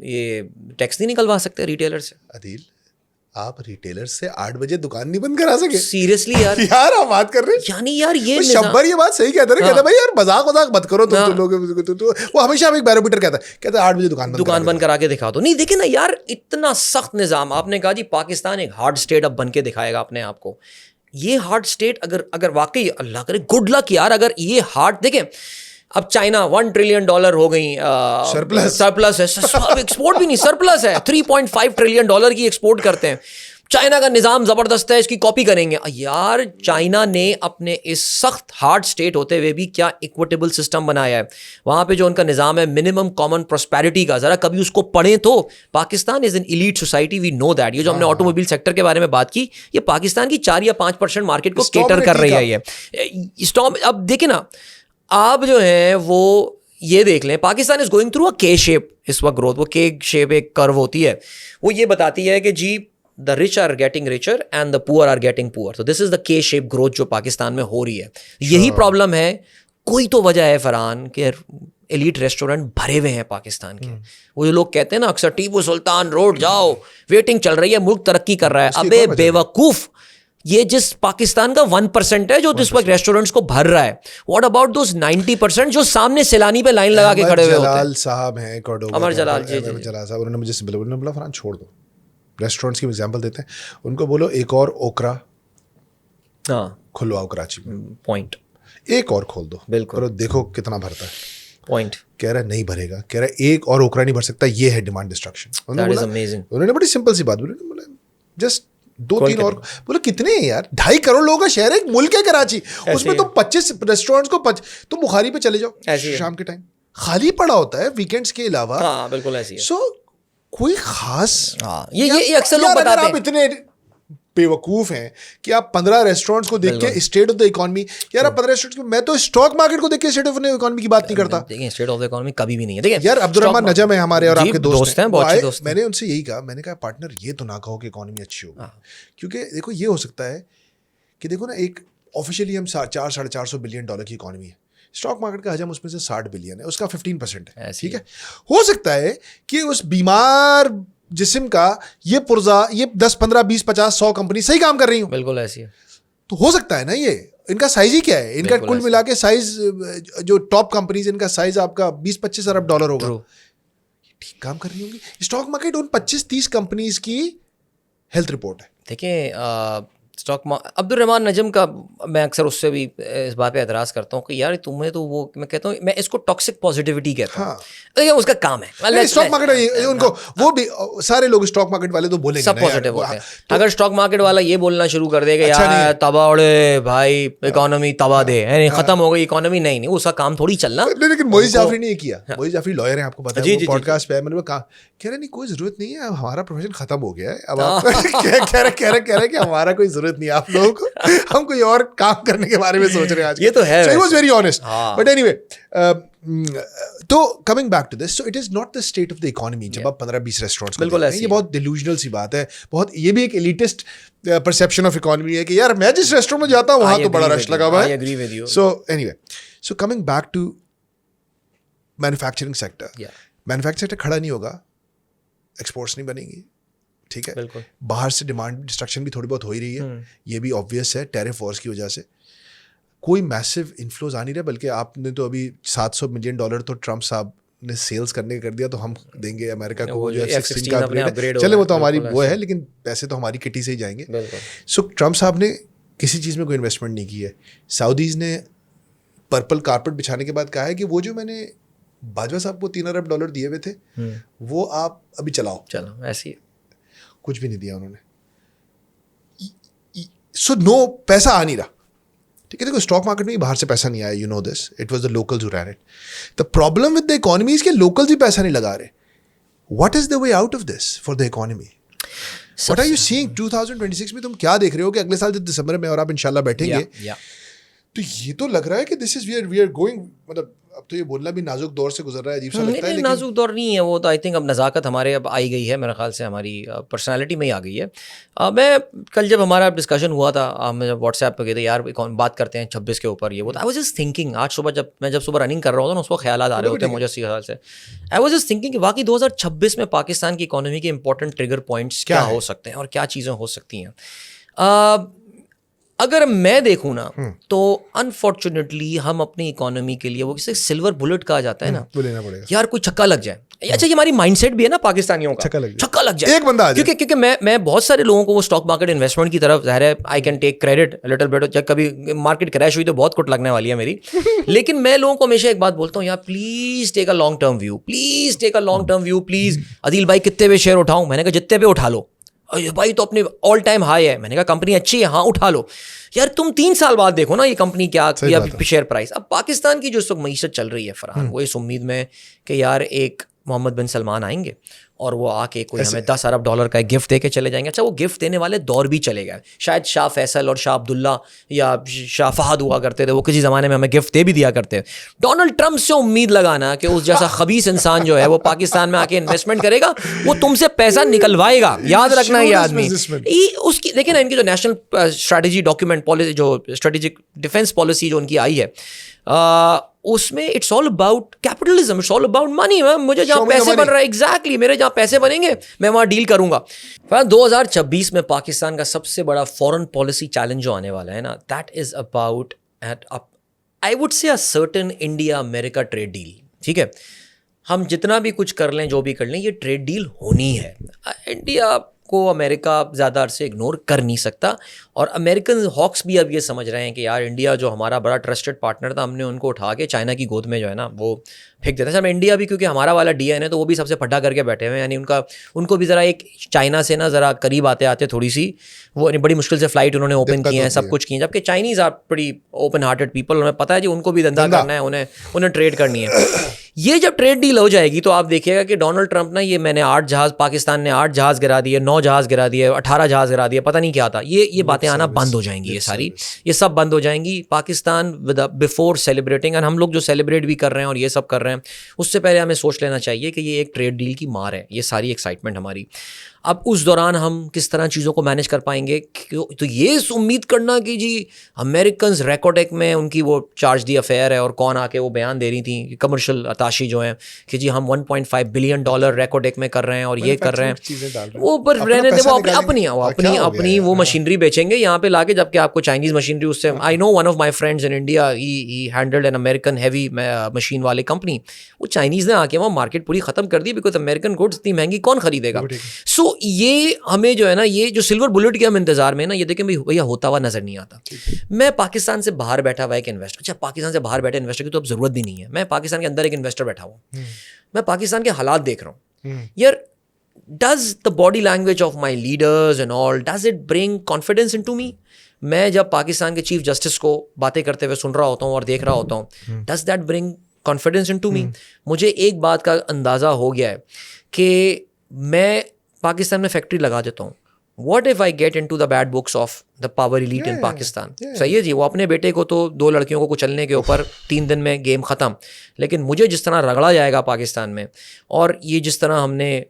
S1: یہ ٹیکس نہیں نکلوا سکتے ریٹیلر سے؟
S2: عدیل آپ ریٹیلر سے 8 بجے دکان نہیں بند کرا سکے؟
S1: سیریسلی یار,
S2: یار آپ بات کر رہے ہیں,
S1: یعنی یار یہ
S2: شبر یہ بات صحیح کہتا ہے, کہتا بھائی یار مذاق مت کرو تم لوگ. وہ ہمیشہ ایک بیرومیٹر کہتا ہے 8 بجے دکان
S1: بند کرا کے دکھا دو. نہیں دیکھیں نا یار, اتنا سخت نظام. آپ نے کہا جی پاکستان ایک ہارڈ اسٹیٹ اب بن کے دکھائے گا اپنے آپ کو. یہ ہارڈ اسٹیٹ اگر واقعی اللہ کرے گڈ لک یار, اگر یہ ہارڈ دیکھیں اب چائنا $1 ٹریلین ہو گئی, سرپلس ہے, ایکسپورٹ بھی نہیں سرپلس ہے, $3.5 ٹریلین کی ایکسپورٹ کرتے ہیں. چائنا کا نظام زبردست ہے, اس کی کاپی کریں گے. یار چائنا نے اپنے اس سخت ہارڈ اسٹیٹ ہوتے ہوئے بھی کیا ایکویٹیبل سسٹم بنایا ہے. وہاں پہ جو ان کا نظام ہے منیمم کامن پراسپیرٹی کا, ذرا کبھی اس کو پڑھیں تو. Pakistan is an elite society, we know that. یہ جو ہم نے آٹو موبائل سیکٹر کے بارے میں بات کی, یہ پاکستان کی 4 یا 5% مارکیٹ کو کیٹر کر رہی ہے. یہ اب دیکھیں نا, آپ جو ہیں وہ یہ دیکھ لیں, Pakistan is going through a کے شیپ اس وقت گروتھ. وہ کے شیپ ایک کرو ہوتی ہے, وہ یہ بتاتی ہے کہ جی the rich are getting richer and the poor are getting poor. So this is the K-shaped growth جو پاکستان میں ہو رہی ہے. یہی پرابلم ہے. کوئی تو وجہ ہے فرحان کہ ایلیٹ ریسٹورینٹ بھرے ہوئے ہیں پاکستان کے. وہ جو لوگ کہتے ہیں نا اکثر ٹیپو سلطان روڈ جاؤ, ویٹنگ چل رہی ہے, ملک ترقی کر رہا ہے. ابے بے وقوف, یہ جس پاکستان کا 1% ہے جو اس وقت ریسٹورینٹس کو بھر رہا ہے. واٹ اباؤٹ دوز 90% جو سامنے سیلانی پہ لائن لگا کے کھڑے ہوئے ہوتے ہیں.
S2: جلال صاحب ہیں,
S1: امر جلال جی
S2: جلال صاحب, انہوں نے مجھے سمپل بولا فرحان چھوڑ دو, ریسٹورینٹس کی ایگزامپل دیتے ہیں, ان کو بولو ایک اور اوکرا کھلواؤ کراچی میں, پوائنٹ ایک اور کھول دو, بالکل دیکھو کتنا بھرتا ہے. پوائنٹ کہہ رہا ہے نہیں بھرے گا, کہہ رہا ہے ایک اور اوکرا نہیں بھر سکتا, یہ ہے ڈیمانڈ ڈسٹرکشن. انہوں نے بڑی سمپل سی بات بولی, جسٹ 2-3 اور. بولو کتنے ہیں یار, 2.5 کروڑ لوگوں کا شہر ہے, ایک ملک ہے کراچی, اس میں تو 25 ریسٹورینٹس کو تم بخاری پہ چلے جاؤ شام کے ٹائم, خالی پڑا ہوتا ہے ویکینڈس کے علاوہ.
S1: بالکل ایسی ہے.
S2: سو کوئی خاص
S1: یہ اکثر لوگ بتاتے ہیں,
S2: آپ اتنے بے وقوف ہیں کہ آپ 15 ریسٹورینٹس کو دیکھ کے اسٹیٹ آف دا اکانومی, یار آپ 15 ریسٹورینٹس کو, میں تو اسٹاک مارکیٹ کو دیکھ کے اسٹیٹ آف دا اکانومی کی بات نہیں کرتا.
S1: دیکھیں اسٹیٹ آف دا اکانومی کبھی بھی نہیں ہے. دیکھیں
S2: یار عبدالرحمان نجم ہے ہمارے اور آپ کے دوست ہیں,
S1: میں
S2: نے ان سے یہی کہا, میں نے کہا پارٹنر یہ تو نہ کہو کہ اکانومی اچھی ہوگی, کیونکہ دیکھو یہ ہو سکتا ہے کہ دیکھو نا ایک آفیشیلی ہم 400-450 بلین ڈالر کی اکانومی ہے, اسٹاک مارکیٹ کا حجم اس میں سے 60 بلین ہے, اس کا 15% ہے. ٹھیک ہے, ہو سکتا ہے کہ اس بیمار جسم کا یہ پرزا, یہ 10, 15, 20, 50, 100 کمپنی صحیح کام کر رہی ہوں.
S1: بالکل ایسی ہے.
S2: تو ہو سکتا ہے نا, یہ ان کا سائز ہی کیا ہے, ان کا کل ملا کے سائز جو ٹاپ کمپنیز ان کا سائز آپ کا 20-25 ارب ڈالر ہوگا, ٹھیک کام کر رہی ہوں گی. اسٹاک مارکیٹ ان 25-30 کمپنیز کی ہیلتھ رپورٹ ہے.
S1: دیکھیں اسٹاک عبد الرحمان نجم کا, میں اکثر اس سے بھی اس بات پہ اعتراض کرتا ہوں کہ یار تمہیں تو وہ, میں کہتا ہوں میں اس کو ٹاکسک پازیٹیوٹی کہتا ہوں. اس کا کام ہے
S2: اسٹاک مارکیٹ, ان کو وہ بھی سارے لوگ اسٹاک مارکیٹ والے تو بولیں گے
S1: سب پازیٹیو ہوتے ہیں. اگر اسٹاک مارکیٹ والا یہ بولنا شروع کر دے گا یار تباہ اڑے بھائی اکانومی تباہ دے, ختم ہو گئی اکانومی, نہیں اس کا کام تھوڑی چلنا.
S2: لیکن موئز جعفری نے یہ کیا, موئز جعفری لائر ہیں آپ کو پتا ہے, وہ پوڈ کاسٹ پہ میں نے کہا, کہہ رہے نہیں کوئی ضرورت نہیں ہے, اب ہمارا پروفیشن ختم ہو گیا ہے, اب آپ کہہ رہے کہ ہمارا کوئی ضرورت ضرورت نہیں ہے آپ لوگوں کو, ہم کوئی اور کام کرنے کے بارے میں سوچ رہے ہیں آج.
S1: یہ تو ہے.
S2: So he was very honest. But anyway, تو coming back to this, so it is not the state of the economy. جب آپ 15-20 ریسٹورینٹس کو دیکھیں, یہ بہت delusional سی بات ہے, بہت یہ بھی ایک elitist perception of economy ہے کہ یار میں جس ریسٹورینٹ میں جاتا ہوں وہاں تو بڑا رش لگا ہوا ہے. So anyway, so coming back to manufacturing sector. Manufacture sector کھڑا نہیں ہوگا, ایکسپورٹس نہیں بنیں گی, ٹھیک ہے. باہر سے ڈیمانڈ ڈسٹرکشن بھی تھوڑی بہت ہو ہی رہی ہے, یہ بھی آبویس ہے ٹیرف وارز کی وجہ سے. کوئی میسو انفلوز آ نہیں رہا, بلکہ آپ نے تو ابھی $700 ملین تو ٹرمپ صاحب نے سیلز کرنے کر دیا, تو ہم دیں گے امریکہ کو جو F-16 کا اپگریڈ. چلے وہ تو ہماری وہ ہے, لیکن پیسے تو ہماری کٹی سے ہی جائیں گے. سو ٹرمپ صاحب نے کسی چیز میں کوئی انویسٹمنٹ نہیں کی ہے. سعودیز نے پرپل کارپٹ بچھانے کے بعد کہا ہے کہ وہ جو میں نے باجوہ صاحب کو $3 ارب دیے ہوئے تھے وہ آپ ابھی چلاؤ.
S1: ایسی
S2: کچھ بھی نہیں دیا انہوں نے. سو نو, پیسہ آ نہیں رہا, ٹھیک ہے. دیکھو اسٹاک مارکیٹ میں باہر سے پیسہ نہیں آیا, you know this, it was the locals who ran it. The problem with the economy is کہ لوکلز بھی پیسہ نہیں لگا رہے. What is the way out of this for the economy? What are you seeing 2026 میں؟ تم کیا دیکھ رہے ہو کہ اگلے سال جب دسمبر میں اور آپ انشاءاللہ بیٹھیں گے تو یہ تو لگ رہا ہے کہ دس از وی آر گوئنگ, مطلب اب تو یہ بولنا بھی نازک دور سے گزر رہا ہے, عجیب سا لگتا ہے.
S1: نازک دور نہیں ہے وہ تو, آئی تھنک اب نزاکت ہمارے اب آئی گئی ہے, میرے خیال سے ہماری پرسنالٹی میں ہی آ گئی ہے. میں کل جب ہمارا ڈسکشن ہوا تھا, ہم جب واٹس ایپ پہ گئے تھے, یار بات کرتے ہیں 26 کے اوپر, یہ وہ آئی واز جسٹ تھنکنگ, آج صبح جب صبح رننگ کر رہا ہوتا نا, اس کو خیالات آ رہے ہوتے ہیں مجھے اسی خیال سے. آئی واز جسٹ تھنکنگ کہ واقعی 2026 میں پاکستان کی اکانومی کے امپورٹنٹ ٹریگر پوائنٹس کیا ہو سکتے ہیں اور کیا چیزیں ہو سکتی ہیں. اگر میں دیکھوں نا تو انفارچونیٹلی ہم اپنی اکانومی کے لیے وہ کسی سلور بلٹ کہا جاتا ہے نا, یار کوئی چھکا لگ جائے. اچھا یہ ہماری مائنڈ سیٹ بھی ہے نا پاکستانیوں کا, چھکا لگ جائے ایک بندہ, کیونکہ میں بہت سارے لوگوں کو وہ اسٹاک مارکیٹ انویسٹمنٹ کی طرف, ظاہر ہے I can take credit little bit, جب کبھی مارکیٹ کریش ہوئی تو بہت کٹ لگنے والی ہے میری, لیکن میں لوگوں کو ہمیشہ ایک بات بولتا ہوں, یار please take a long term view, please take a long term view please. Adeel بھائی کتنے پہ شیئر اٹھاؤں؟ میں نے کہا جتنے پہ اٹھا لو. بھائی تو اپنی آل ٹائم ہائی ہے. میں نے کہا کمپنی اچھی ہے, ہاں اٹھا لو. یار تم 3 سال بعد دیکھو نا یہ کمپنی کیا شیئر پرائز. اب پاکستان کی جو اس وقت معیشت چل رہی ہے فرحان, وہ اس امید میں کہ یار ایک محمد بن سلمان آئیں گے اور وہ آ کے کوئی ہمیں $10 ارب کا ایک گفٹ دے کے چلے جائیں گے. اچھا وہ گفٹ دینے والے دور بھی چلے گئے, شاید شاہ فیصل اور شاہ عبداللہ یا شاہ فہد ہوا کرتے تھے, وہ کسی زمانے میں ہمیں گفٹ دے بھی دیا کرتے. ڈونلڈ ٹرمپ سے امید لگانا کہ اس جیسا خبیث انسان جو ہے وہ پاکستان میں آ کے انویسٹمنٹ کرے گا, وہ تم سے پیسہ نکلوائے گا, یاد رکھنا یہ آدمی. اس کی دیکھیں نا, ان کی جو نیشنل اسٹریٹجی ڈاکیومنٹ پالیسی, جو اسٹریٹجک ڈیفینس پالیسی جو ان کی آئی ہے, اس میں it's all about capitalism, it's all about money. مجھے جہاں پیسے بن رہا ہے, ایگزیکٹلی میرے جہاں پیسے بنیں گے میں وہاں ڈیل کروں گا. 2026 میں پاکستان کا سب سے بڑا فورن پالیسی چیلنج جو آنے والا ہے نا, that is about I would say certain India امریکہ ٹریڈ ڈیل. ٹھیک ہے, ہم جتنا بھی کچھ کر لیں, جو بھی کر لیں, یہ ٹریڈ ڈیل ہونی ہے. انڈیا کو امریکہ زیادہ عرصے اگنور کر نہیں سکتا, اور امریکن ہاکس بھی اب یہ سمجھ رہے ہیں کہ یار انڈیا جو ہمارا بڑا ٹرسٹڈ پارٹنر تھا, ہم نے ان کو اٹھا کے چائنا کی گود میں جو ہے نا وہ پھینک دیتا ہے. سب انڈیا بھی کیونکہ ہمارا والا ڈی این ہے تو وہ بھی سب سے پھٹا کر کے بیٹھے ہوئے ہیں, یعنی ان کو بھی ذرا ایک چائنا سے نا ذرا قریب آتے آتے تھوڑی سی وہ بڑی مشکل سے فلائٹ انہوں نے اوپن کی ہیں, سب کچھ کی ہیں, جبکہ چائنیز آر بڑی اوپن ہارٹیڈ پیپل, انہیں پتہ ہے جی ان کو بھی دھندا کرنا ہے, انہیں ٹریڈ کرنی ہے. یہ جب ٹریڈ ڈیل ہو جائے گی تو آپ دیکھیے گا کہ ڈونلڈ ٹرمپ نا, یہ میں نے 8 جہاز, پاکستان نے 8 جہاز گرا دیے, 9 جہاز گرا دیے, 18 جہاز گرا دیے, پتہ نہیں کیا تھا, یہ باتیں آنا بند ہو جائیں گی, یہ ساری یہ سب بند ہو جائیں گی. پاکستان بفور سیلیبریٹنگ, اور ہم لوگ جو سیلیبریٹ بھی کر رہے ہیں اور یہ سب کر رہے ہیں, اس سے پہلے ہمیں سوچ لینا چاہیے کہ یہ ایک ٹریڈ ڈیل کی مار ہے, یہ ساری ایکسائٹمنٹ ہماری. اب اس دوران ہم کس طرح چیزوں کو مینیج کر پائیں گے, تو یہ امید کرنا کہ جی امریکنز ریکوٹیک میں ان کی وہ چارج دی افیئر ہے, اور کون آ کے وہ بیان دے رہی تھیں کمرشل اتاشی جو ہیں کہ جی ہم $1.5 بلین ریکوٹیک میں کر رہے ہیں اور یہ کر رہے ہیں, وہ پر رہنے دے, وہ اپنی وہ مشینری بیچیں گے یہاں پہ لا کے, جبکہ آپ کو چائنیز مشینری اس سے, I know one of my friends in India, he handled an American heavy machine والے کمپنی, وہ چائنیز نے آ کے وہاں مارکیٹ پوری ختم کر دی, بیکاز امریکن گڈس اتنی مہنگی کون خریدے گا. سو یہ ہمیں جو ہے نا, یہ جو سلور بلٹ کے ہم انتظار میں نا, یہ دیکھیں بھیا ہوتا ہوا نظر نہیں آتا. میں پاکستان سے باہر بیٹھا ہوا ایک انویسٹر, اچھا پاکستان سے باہر بیٹھے انویسٹر کی تو اب ضرورت بھی نہیں ہے, میں پاکستان کے اندر ایک انویسٹر بیٹھا ہوں, میں پاکستان کے حالات دیکھ رہا ہوں. یار does the body language of my leaders and all, does it bring confidence into me. میں جب پاکستان کے چیف جسٹس کو باتیں کرتے ہوئے سن رہا ہوتا ہوں اور دیکھ رہا ہوتا ہوں, does that bring confidence into me. مجھے ایک بات کا اندازہ ہو گیا ہے کہ میں پاکستان میں فیکٹری لگا دیتا ہوں, What if I get into the bad books of the power elite in Pakistan? صحیح ہے جی, وہ اپنے بیٹے کو تو 2 لڑکیوں کو کچلنے کے اوپر 3 دن میں گیم ختم, لیکن مجھے جس طرح رگڑا جائے گا پاکستان میں, اور یہ جس طرح ہم نے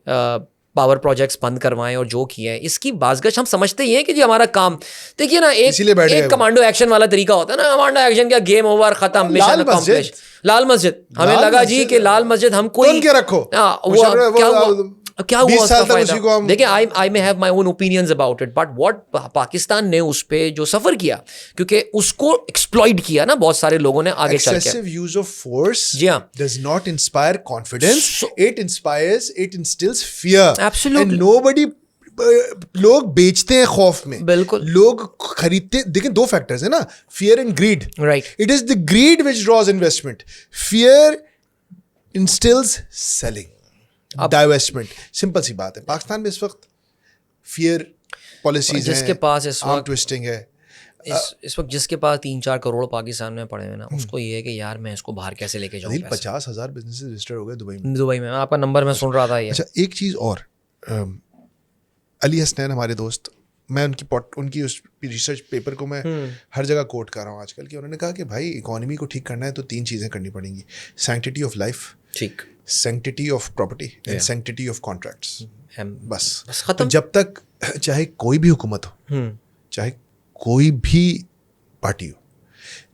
S1: پاور پروجیکٹس بند کروائے اور جو کیا ہے, اس کی بازگشت ہم سمجھتے ہی ہیں کہ جی ہمارا کام, دیکھیے نا ایک کمانڈو ایکشن والا طریقہ ہوتا ہے نا, کمانڈو ایکشن کیا, گیم اوور, ختم, مشن اکمپلش. لال مسجد, ہمیں لگا جی کہ لال مسجد ہم کوئی
S2: رکھو,
S1: کیا ہوا اس کا فائدہ. دیکھیں I may have my own opinions about it, but what Pakistan نے اس پہ جو سفر کیا, کیونکہ اس کو ایکسپلوئٹ کیا نا بہت سارے لوگوں نے آگے چل کے.
S2: Excessive use of force
S1: جی ہاں
S2: does not inspire confidence, it instills fear.
S1: Absolutely.
S2: And nobody لوگ بیچتے ہیں خوف میں,
S1: بالکل
S2: لوگ خریدتے. دیکھیں 2 فیکٹرز ہیں نا, fear and greed.
S1: Right.
S2: It is the greed which draws investment. Fear instills selling. Divestment. Simple سی بات ہے, پاکستان میں اس وقت فیئر پالیسیز ہیں,
S1: جس کے پاس اس
S2: آرم
S1: وقت
S2: ٹوسٹنگ ہے,
S1: اس وقت جس کے پاس 3-4 کروڑ پاکستان میں پڑے ہوئے نا, اس کو یہ ہے کہ یار میں اس کو باہر کیسے لے کے جاؤں.
S2: 50,000 بزنس رجسٹر ہو گئے
S1: دبئی میں. آپ کا نمبر میں سن رہا تھا یہ.
S2: اچھا ایک چیز اور, علی حسنین ہمارے دوست, میں ان کی اس ریسرچ پیپر کو میں ہر جگہ کوٹ کر رہا ہوں آج کل, کہ انہوں نے کہا کہ بھائی اکانومی کو ٹھیک کرنا ہے تو 3 چیزیں کرنی پڑیں گی, سینکٹیٹی آف لائف,
S1: ٹھیک,
S2: sanctity of property and sanctity of contracts. بس
S1: ختم.
S2: جب تک چاہے کوئی بھی حکومت ہو, چاہے کوئی بھی پارٹی ہو,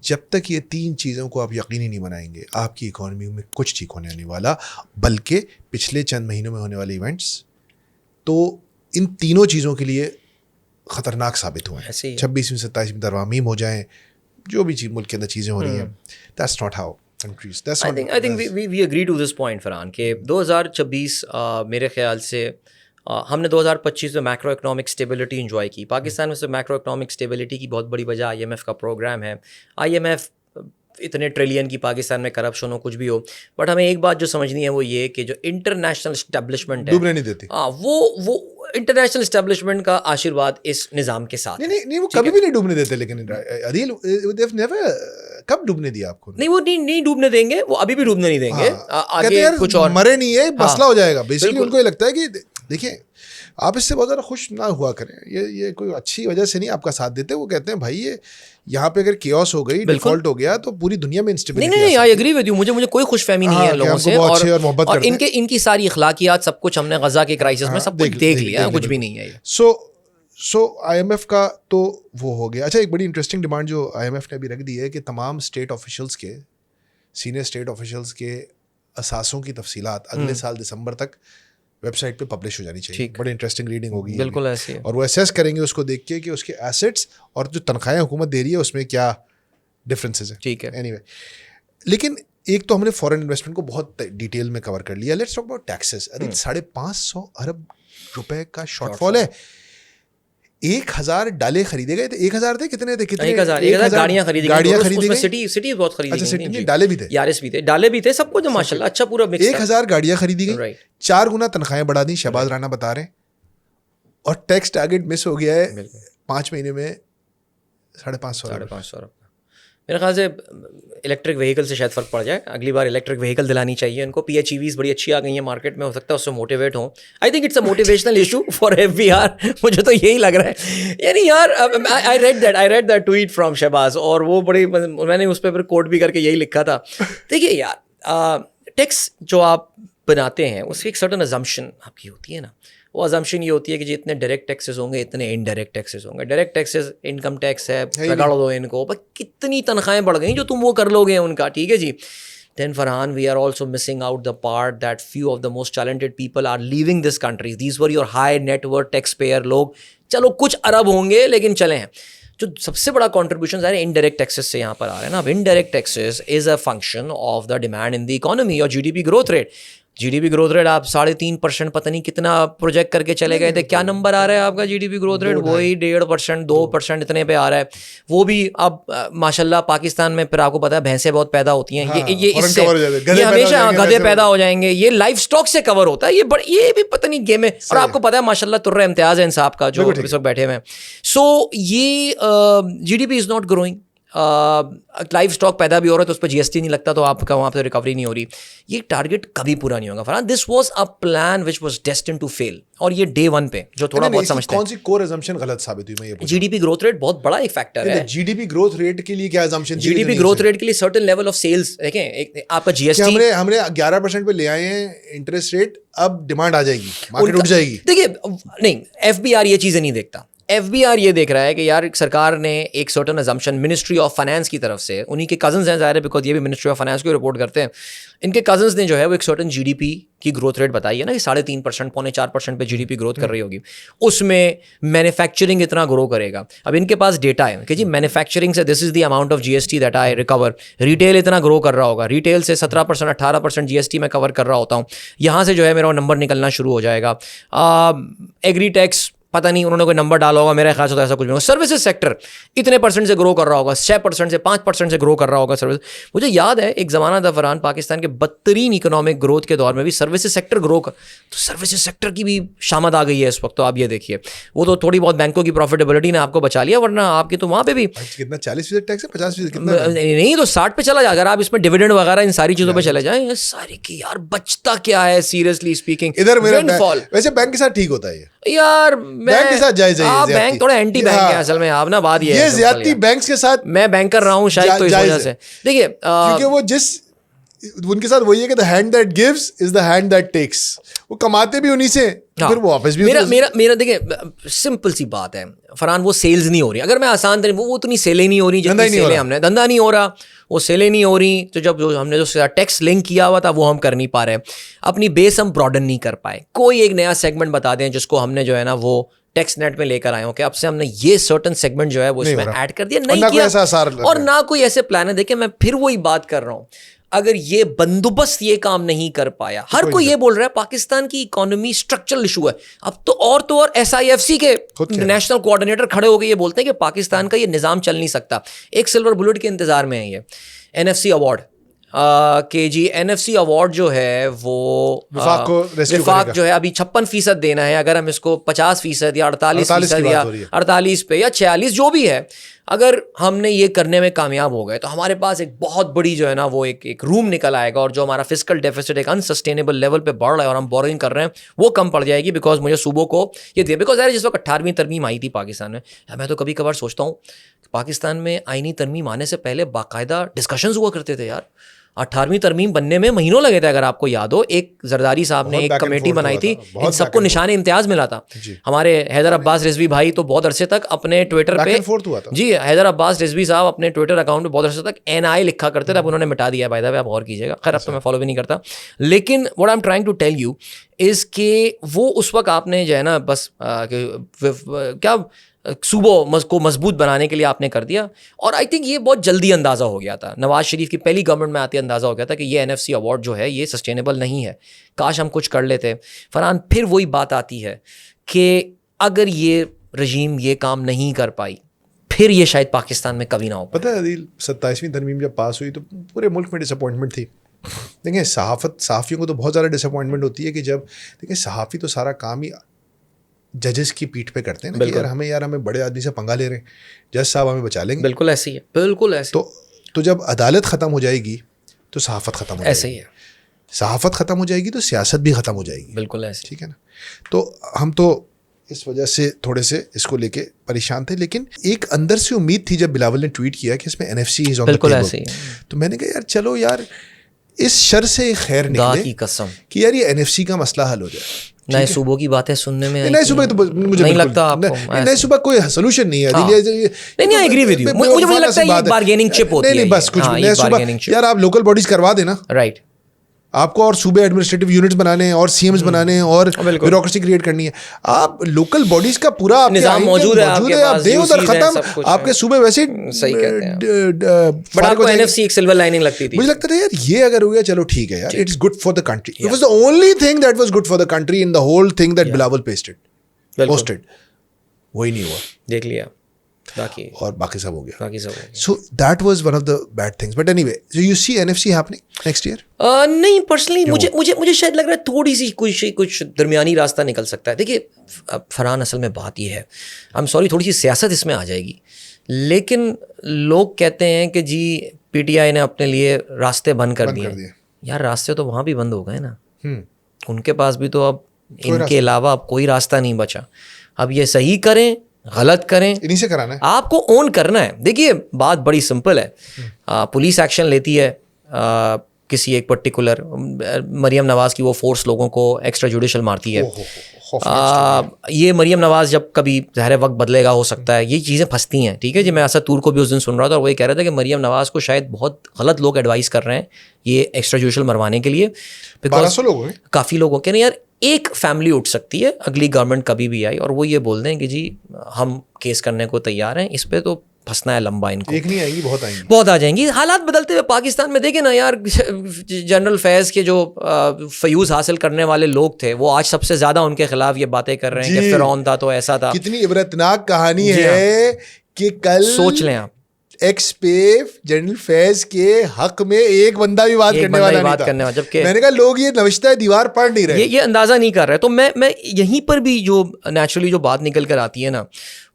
S2: جب تک یہ 3 چیزوں کو آپ یقینی نہیں بنائیں گے, آپ کی اکانومی میں کچھ ٹھیک ہونے نہیں والا. بلکہ پچھلے چند مہینوں میں ہونے والے ایونٹس تو ان تینوں چیزوں کے لیے خطرناک ثابت ہوئے ہیں. 26ویں 27ویں ترامیم ہو جائیں, جو بھی چیز ملک کے اندر چیزیں ہو رہی ہیں, that's not how countries.
S1: I think we agree to this point Farhan, کہ 2026 میرے خیال سے ہم نے 2025 میں میکرو اکنامک اسٹیبلٹی انجوائے کی. پاکستان میں سے میکرو اکنامک اسٹیبلٹی کی بہت بڑی وجہ IMF کا پروگرام ہے. IMF اتنے ٹریلین کی پاکستان میں کرپشن ہو, کچھ بھی ہو, بٹ ہمیں ایک بات جو سمجھنی ہے وہ یہ کہ جو انٹرنیشنل اسٹیبلشمنٹ ہے
S2: ڈوبنے نہیں دیتی.
S1: وہ انٹرنیشنل اسٹیبلشمنٹ کا آشیرواد اس نظام کے ساتھ.
S2: نہیں وہ کبھی بھی نہیں ڈوبنے دیتے, لیکن عدیل کب ڈوبنے دیا آپ کو؟
S1: نہیں وہ نہیں ڈوبنے دیں گے, وہ ابھی بھی ڈوبنے نہیں دیں گے. آگے کچھ اور
S2: مرے نہیں ہے, مسئلہ ہو جائے گا. بیسیکلی ان کو یہ لگتا ہے کہ دیکھیں آپ اس سے بہت زیادہ خوش نہ ہوا کریں, یہ کوئی اچھی وجہ سے نہیں آپ کا ساتھ دیتے. وہ کہتے ہیں بھائی یہ یہاں پہ اگر کیوس ہو گئی, ڈیفالٹ ہو گیا, تو پوری دنیا میں انسٹیبلٹی.
S1: نہیں آئی ایگری ود یو, مجھے کوئی خوش فہمی نہیں ہے لوگوں سے, اور ان کی ساری اخلاقیات سب کچھ ہم نے غزہ کے کرائسس میں سب کچھ دیکھ لیا, کچھ بھی نہیں ہے.
S2: سو IMF کا تو وہ ہو گیا. اچھا ایک بڑی انٹرسٹنگ ڈیمانڈ جو IMF نے ابھی رکھ دی ہے کہ تمام اسٹیٹ آفیشلس کے, سینئر اسٹیٹ آفیشلس کے اثاثوں کی تفصیلات اگلے سال دسمبر تک ویب سائٹ پہ پبلش ہو جانی چاہیے. بڑی انٹرسٹنگ ریڈنگ ہوگی.
S1: بالکل ایسے ہے.
S2: اور وہ اسیس کریں گے اس کو دیکھ کے کہ اس کے ایسیٹس اور جو تنخواہیں حکومت دے رہی ہے اس میں کیا ڈفرینسز ہیں.
S1: ٹھیک ہے.
S2: اینی وے, لیکن ایک تو ہم نے فورن انویسٹمنٹ کو بہت ڈیٹیل میں کور کر لیا. Let's talk about taxes. 550 ارب روپے کا شارٹ فال ہے. 1000 ڈالے خریدے گئے تھے. 1000 تھے, کتنے تھے؟
S1: 1000 گاڑیاں خریدی گئی. سٹی بہت خریدی
S2: گئی. ڈالے بھی تھے,
S1: یارس بھی تھے, ڈالے بھی تھے, سب کچھ ماشاءاللہ اچھا پورا مکس.
S2: 1000 گاڑیاں خریدی گئی, 4 گنا تنخواہیں بڑھا دی. شہباز رانا بتا رہے ہیں, اور ٹیکس ٹارگیٹ مس ہو گیا ہے 5 مہینے میں 550.
S1: میرے خیال سے الیکٹرک وہیکل سے شاید فرق پڑ جائے. اگلی بار الیکٹرک وہیکل دلانی چاہیے ان کو. PHEVs بڑی اچھی آ گئی ہیں مارکیٹ میں, ہو سکتا ہے اس سے موٹیویٹ ہوں. I think it's a motivational issue for FBR. مجھے تو یہی لگ رہا ہے. یعنی یار I read that tweet from Shahbaz, اور وہ بڑی, میں نے اس پہ پھر کوٹ بھی کر کے یہی لکھا تھا. دیکھیے یار, ٹیکس جو آپ بناتے ہیں اس کی ایک سرٹن ازمپشن آپ کی ہوتی ہے نا. وہ ازمپشن یہ ہوتی ہے کہ جی اتنے ڈائریکٹ ٹیکسز ہوں گے, اتنے انڈائریکٹ ٹیکسز ہوں گے. ڈائریکٹ ٹیکسز انکم ٹیکس ہے, لگا دو ان کو, کتنی تنخواہیں بڑھ گئیں جو تم وہ کر لو گے ان کا. ٹھیک ہے جی. Then Farhan, we are also missing out the part that few of the most talented people are leaving this country. These were your high net worth taxpayer لوگ. چلو کچھ ارب ہوں گے لیکن چلیں ہیں. جو سب سے بڑا کنٹریبیوشن ہے انڈائریکٹ ٹیکسز سے یہاں پر آ رہے ہیں نا. اب indirect taxes is a function of the demand in the economy اور GDP growth rate. GDP growth rate آپ 3.5% پتہ نہیں کتنا پروجیکٹ کر کے چلے گئے تھے. کیا نمبر آ رہا ہے آپ کا GDP گروتھ ریٹ؟ وہی 1.5%, 2% اتنے پہ آ رہا ہے. وہ بھی اب ماشاءاللہ پاکستان میں پھر آپ کو پتا ہے بھینسیں بہت پیدا ہوتی ہیں. یہ اس سے یہ ہمیشہ گدھے پیدا ہو جائیں گے. یہ لائف اسٹاک سے کور ہوتا ہے. یہ بھی پتہ نہیں گیم ہے. اور آپ کو پتا ہے ماشاءاللہ تر امتیاز ہے ان صاحب کا جو اس وقت بیٹھے ہوئے ہیں. سو یہ GDP is not growing. Life stock پیدا بھی ہو رہا ہے تو اس پہ GST نہیں لگتا تو آپ کا وہاں پہ ریکوری نہیں ہو رہی. یہ ٹارگیٹ کبھی پورا نہیں ہوگا Farhan. This was a plan which was destined to fail. اور یہ ڈے ون پہ جو تھوڑا بہت سمجھتے ہیں
S2: کون سی کور assumption غلط ثابت ہوئی؟ میں یہ
S1: GDP گروتھ ریٹ بہت بڑا ایک فیکٹر ہے.
S2: GDP گروتھ ریٹ کے لیے کیا assumption تھی؟
S1: GDP گروتھ ریٹ کے لیے سرٹن لیول آف سیلز دیکھیں آپ کا GST
S2: ہم نے 11% پہ لے آئے ہیں انٹرسٹ ریٹ, اب ڈیمانڈ آ جائے گی, مارکیٹ اٹھ جائے گی.
S1: دیکھیے نہیں, FBR یہ چیزیں نہیں دیکھتا. FBR یہ دیکھ رہا ہے کہ یار سرکار نے ایک certain assumption ministry of finance کی طرف سے, انہیں کے کزنز ہیں ظاہر ہے بیکاز یہ بھی منسٹری آف فائنینس کو رپورٹ کرتے ہیں, ان کے کزنز نے جو ہے وہ ایک سرٹن GDP کی گروتھ ریٹ بتائی ہے نا کہ 3.5% 4% پہ GDP گروتھ کر رہی ہوگی. اس میں مینوفیکچرنگ اتنا گرو کرے گا. اب ان کے پاس ڈیٹا ہے کہ جی مینوفیکچرنگ سے this is the amount of GST that I recover. Retail اتنا گرو کر رہا ہوگا, ریٹیل سے 17% 18% GST میں کور کر رہا ہوتا ہوں. یہاں سے جو ہے میرا نمبر نکلنا شروع ہو جائے گا. ایگری ٹیکس پتہ نہیں انہوں نے کوئی نمبر ڈالا ہوگا, میرا خیال سے ایسا کچھ نہیں ہوگا. سروسز سیکٹر اتنے % سے گرو کر رہا ہوگا, 6% سے 5% سے گرو کر رہا ہوگا سروس. مجھے یاد ہے ایک زمانہ تھا فرحان, پاکستان کے بدترین اکنامک گروتھ کے دور میں بھی سروسز سیکٹر گرو کر, تو سروسز سیکٹر کی بھی شامت آ گئی ہے اس وقت. تو آپ یہ دیکھیے وہ تو تھوڑی بہت بینکوں کی پروفیٹیبلٹی نے آپ کو بچا لیا, ورنہ آپ کی تو وہاں پہ بھی
S2: کتنا 40% ٹیکس ہے, 50% کتنا
S1: نہیں تو 60 پہ چلا جائے. اگر آپ اس میں ڈیویڈنڈ وغیرہ ان ساری چیزوں پہ چلے جائیں, ساری کی یار بچتا کیا ہے سیریسلی اسپیکنگ.
S2: ادھر ویسے بینک کے ساتھ ٹھیک ہوتا ہے
S1: یار,
S2: بینک کے ساتھ جائز ہے,
S1: آپ بینک تھوڑا اینٹی بینک ہے اصل میں. آپ نا بات
S2: یہ زیادتی بینکس کے ساتھ
S1: میں بینک کر رہا ہوں شاید تو اس وجہ سے. دیکھیے
S2: کیونکہ وہ جس ان کے ساتھ وہی ہے کہ the hand that gives is the hand that takes. وہ کماتے بھی انہیں سے, پھر وہ واپس بھی.
S1: میرا دیکھیں سمپل سی بات ہے فرحان, وہ سیلز نہیں ہو رہی. اگر میں آسان ترین وہ اتنی سیلیں نہیں ہو رہی جتنی سیلیں ہم نے, دھندا نہیں ہو رہا, وہ سیلیں نہیں ہو رہی. تو جب ہم نے جو ٹیکس لنک کیا ہوا تھا وہ ہم کر نہیں پا رہے, اپنی بیس ہم براڈن نہیں کر پائے. کوئی ایک نیا سیگمنٹ بتا دیں جس کو ہم نے جو ہے نا وہ ٹیکس نیٹ میں لے کر آئے ہوں کہ اب سے ہم نے یہ سرٹن سیگمنٹ جو ہے وہ اس میں ایڈ کر دیا, نہیں کیا, اور نہ کوئی ایسے پلان ہے. دیکھیں میں پھر وہی بات کر رہا ہوں, اگر یہ بندوبست یہ کام نہیں کر پایا, ہر کوئی یہ بول رہا ہے پاکستان کی اکانومی اسٹرکچرل ایشو ہے. اب تو اور SIFC کے نیشنل کوآرڈینیٹر کھڑے ہو کے یہ بولتے ہیں کہ پاکستان کا یہ نظام چل نہیں سکتا. ایک سلور بلٹ کے انتظار میں ہے یہ NFC ایوارڈ کہ جی NFC ایوارڈ جو ہے وہ وفاق جو ہے ابھی 56% دینا ہے. اگر ہم اس کو 50% یا 48% یا 48 پہ یا 46 جو بھی ہے, اگر ہم نے یہ کرنے میں کامیاب ہو گئے تو ہمارے پاس ایک بہت بڑی جو ہے نا وہ ایک روم نکل آئے گا, اور جو ہمارا فسکل ڈیفیسٹ ایک انسسٹینیبل لیول پہ بڑھ رہا ہے اور ہم بورنگ کر رہے ہیں وہ کم پڑ جائے گی. بیکاز مجھے صوبوں کو یہ دیا, بیکاز یار جس وقت 18ویں ترمیم آئی تھی پاکستان میں, میں تو کبھی کبھار سوچتا ہوں پاکستان میں آئینی ترمیم آنے سے پہلے باقاعدہ ڈسکشنز ہوا کرتے تھے یار. 18ویں ترمیم بننے میں مہینوں لگے تھے. اگر آپ کو یاد ہو, ایک زرداری صاحب نے ایک کمیٹی بنائی تھی, ان سب کو نشان امتیاز ملا تھا. ہمارے حیدر عباس رضوی بھائی تو بہت عرصے تک اپنے ٹویٹر پہ, جی حیدر عباس رضوی صاحب اپنے ٹویٹر اکاؤنٹ پہ بہت عرصے تک NI لکھا کرتے تھے. اب انہوں نے مٹا دیا بائی دا وے, آپ غور کیجیے گا. خیر اب تو میں فالو بھی نہیں کرتا, لیکن what I am trying to tell you is کہ وہ اس وقت آپ نے جو ہے نا بس کیا صوبوں کو مضبوط بنانے کے لیے آپ نے کر دیا. اور آئی تھنک یہ بہت جلدی اندازہ ہو گیا تھا, نواز شریف کی پہلی گورنمنٹ میں آتے اندازہ ہو گیا تھا کہ یہ NFC ایوارڈ جو ہے یہ سسٹینیبل نہیں ہے, کاش ہم کچھ کر لیتے. فرحان پھر وہی بات آتی ہے کہ اگر یہ رژیم یہ کام نہیں کر پائی پھر یہ شاید پاکستان میں کبھی نہ ہو.
S2: پتہ ہے عدیل, 27ویں ترمیم جب پاس ہوئی تو پورے ملک میں ڈس اپوائنٹمنٹ تھی. دیکھیں صحافیوں کو تو بہت زیادہ ڈس اپوائنٹمنٹ ہوتی ہے کہ جب دیکھیں صحافی تو سارا کام ہی ججز کی پیٹھ پہ کرتے ہیں نا, ہمیں بڑے آدمی سے پنگا لے رہے ہیں, جج صاحب ہمیں بچا لیں گے.
S1: بالکل ایسے ہی ہے, بالکل ایسے.
S2: تو جب عدالت ختم ہو جائے گی تو صحافت ختم ہو جائے گی.
S1: ایسے ہی ہے,
S2: صحافت ختم ہو جائے گی تو سیاست بھی ختم ہو جائے گی.
S1: بالکل ایسے,
S2: ٹھیک ہے نا. تو ہم تو اس وجہ سے تھوڑے سے اس کو لے کے پریشان تھے, لیکن ایک اندر سے امید تھی جب بلاول نے ٹویٹ کیا کہ اس میں NFC is on the table, تو میں نے کہا یار چلو یار اس شر سے خیر نکلے
S1: کی قسم
S2: کہ یار یہ NFC کا مسئلہ حل ہو جائے.
S1: نئے صوبوں کی باتیں سننے میں
S2: نئے صوبے تو مجھے
S1: نہیں لگتا آپ کو
S2: نئے صوبہ کوئی سولوشن نہیں ہے.
S1: نہیں ایگری ود یو, مجھے لگتا ہے یہ بارگیننگ چپ ہوتی ہے.
S2: نہیں بس کچھ نئے صوبہ یار آپ لوکل باڈیز کروا دینا,
S1: رائٹ.
S2: آپ کو اور صوبے ایڈمنسٹریٹو یونٹس بنانے ہیں اور CMs بنانے ہیں اور بیوروکریسی کریٹ کرنی ہے. آپ لوکل باڈیز کا پورا
S1: نظام موجود ہے,
S2: آپ دیں ادھر ختم, آپ کے صوبے ویسے
S1: صحیح کہتے ہیں. بٹ آپ کو NFC ایک سلور لائننگ لگتی تھی.
S2: مجھے لگتا تھا یار یہ اگر ہو گیا چلو ٹھیک ہے یار, it's good for the country. It was the only thing that was good for the country in the whole thing that Bilawal posted. وہی نہیں ہوا,
S1: دیکھ لیا,
S2: اور باقی سب ہو گیا.
S1: So
S2: that was one of the bad things. But anyway so you see NFC happening next year.
S1: نہیں پرسنلی مجھے شاید لگ رہا ہے تھوڑی سی کچھ درمیانی راستہ نکل سکتا ہے. دیکھیے فرحان اصل میں بات یہ ہے, I'm sorry تھوڑی سی سیاست اس میں آ جائے گی لیکن لوگ کہتے ہیں کہ جی پی ٹی آئی نے اپنے لیے راستے بند کر دیے. یار راستے تو وہاں بھی بند ہو گئے نا, ان کے پاس بھی تو اب ان کے علاوہ اب کوئی راستہ نہیں بچا. اب یہ صحیح کریں غلط کریں,
S2: انہیں سے کرانا ہے,
S1: آپ کو اون کرنا ہے. دیکھیے بات بڑی سمپل ہے, پولیس ایکشن لیتی ہے کسی ایک پرٹیکولر, مریم نواز کی وہ فورس لوگوں کو ایکسٹرا جوڈیشل مارتی ہے. یہ مریم نواز جب کبھی ظاہر وقت بدلے گا ہو سکتا ہے, یہ چیزیں پھنستی ہیں. ٹھیک ہے جی, میں اسد طور کو بھی اس دن سن رہا تھا اور وہ یہ کہہ رہا تھا کہ مریم نواز کو شاید بہت غلط لوگ ایڈوائز کر رہے ہیں یہ ایکسٹرا جوڈیشل مروانے کے لیے.
S2: 1200 لوگ ہیں,
S1: کافی لوگوں کے, نہیں یار ایک فیملی اٹھ سکتی ہے اگلی گورنمنٹ کبھی بھی آئی اور وہ یہ بول دیں کہ جی ہم کیس کرنے کو تیار ہیں, اس پہ تو پھنسنا ہے لمبا ان کو.
S2: ایک نہیں آئیں گی, بہت آئیں گی,
S1: بہت آ جائیں گی. حالات بدلتے ہوئے پاکستان میں دیکھیں نا یار, جنرل فیض کے جو فیوز حاصل کرنے والے لوگ تھے وہ آج سب سے زیادہ ان کے خلاف یہ باتیں کر رہے ہیں کہ فرعون تھا تو ایسا تھا.
S2: کتنی عبرتناک کہانی ہے کہ کل
S1: سوچ لیں آپ,
S2: ایکس پہ جنرل فیض کے حق میں ایک بندہ بھی بات کرنے والا نہیں تھا, جبکہ میں نے کہا لوگ یہ نوشتہ دیوار پڑھ نہیں رہے,
S1: یہ اندازہ نہیں کر رہے. تو میں یہیں پر بھی جو نیچرلی جو بات نکل کر آتی ہے نا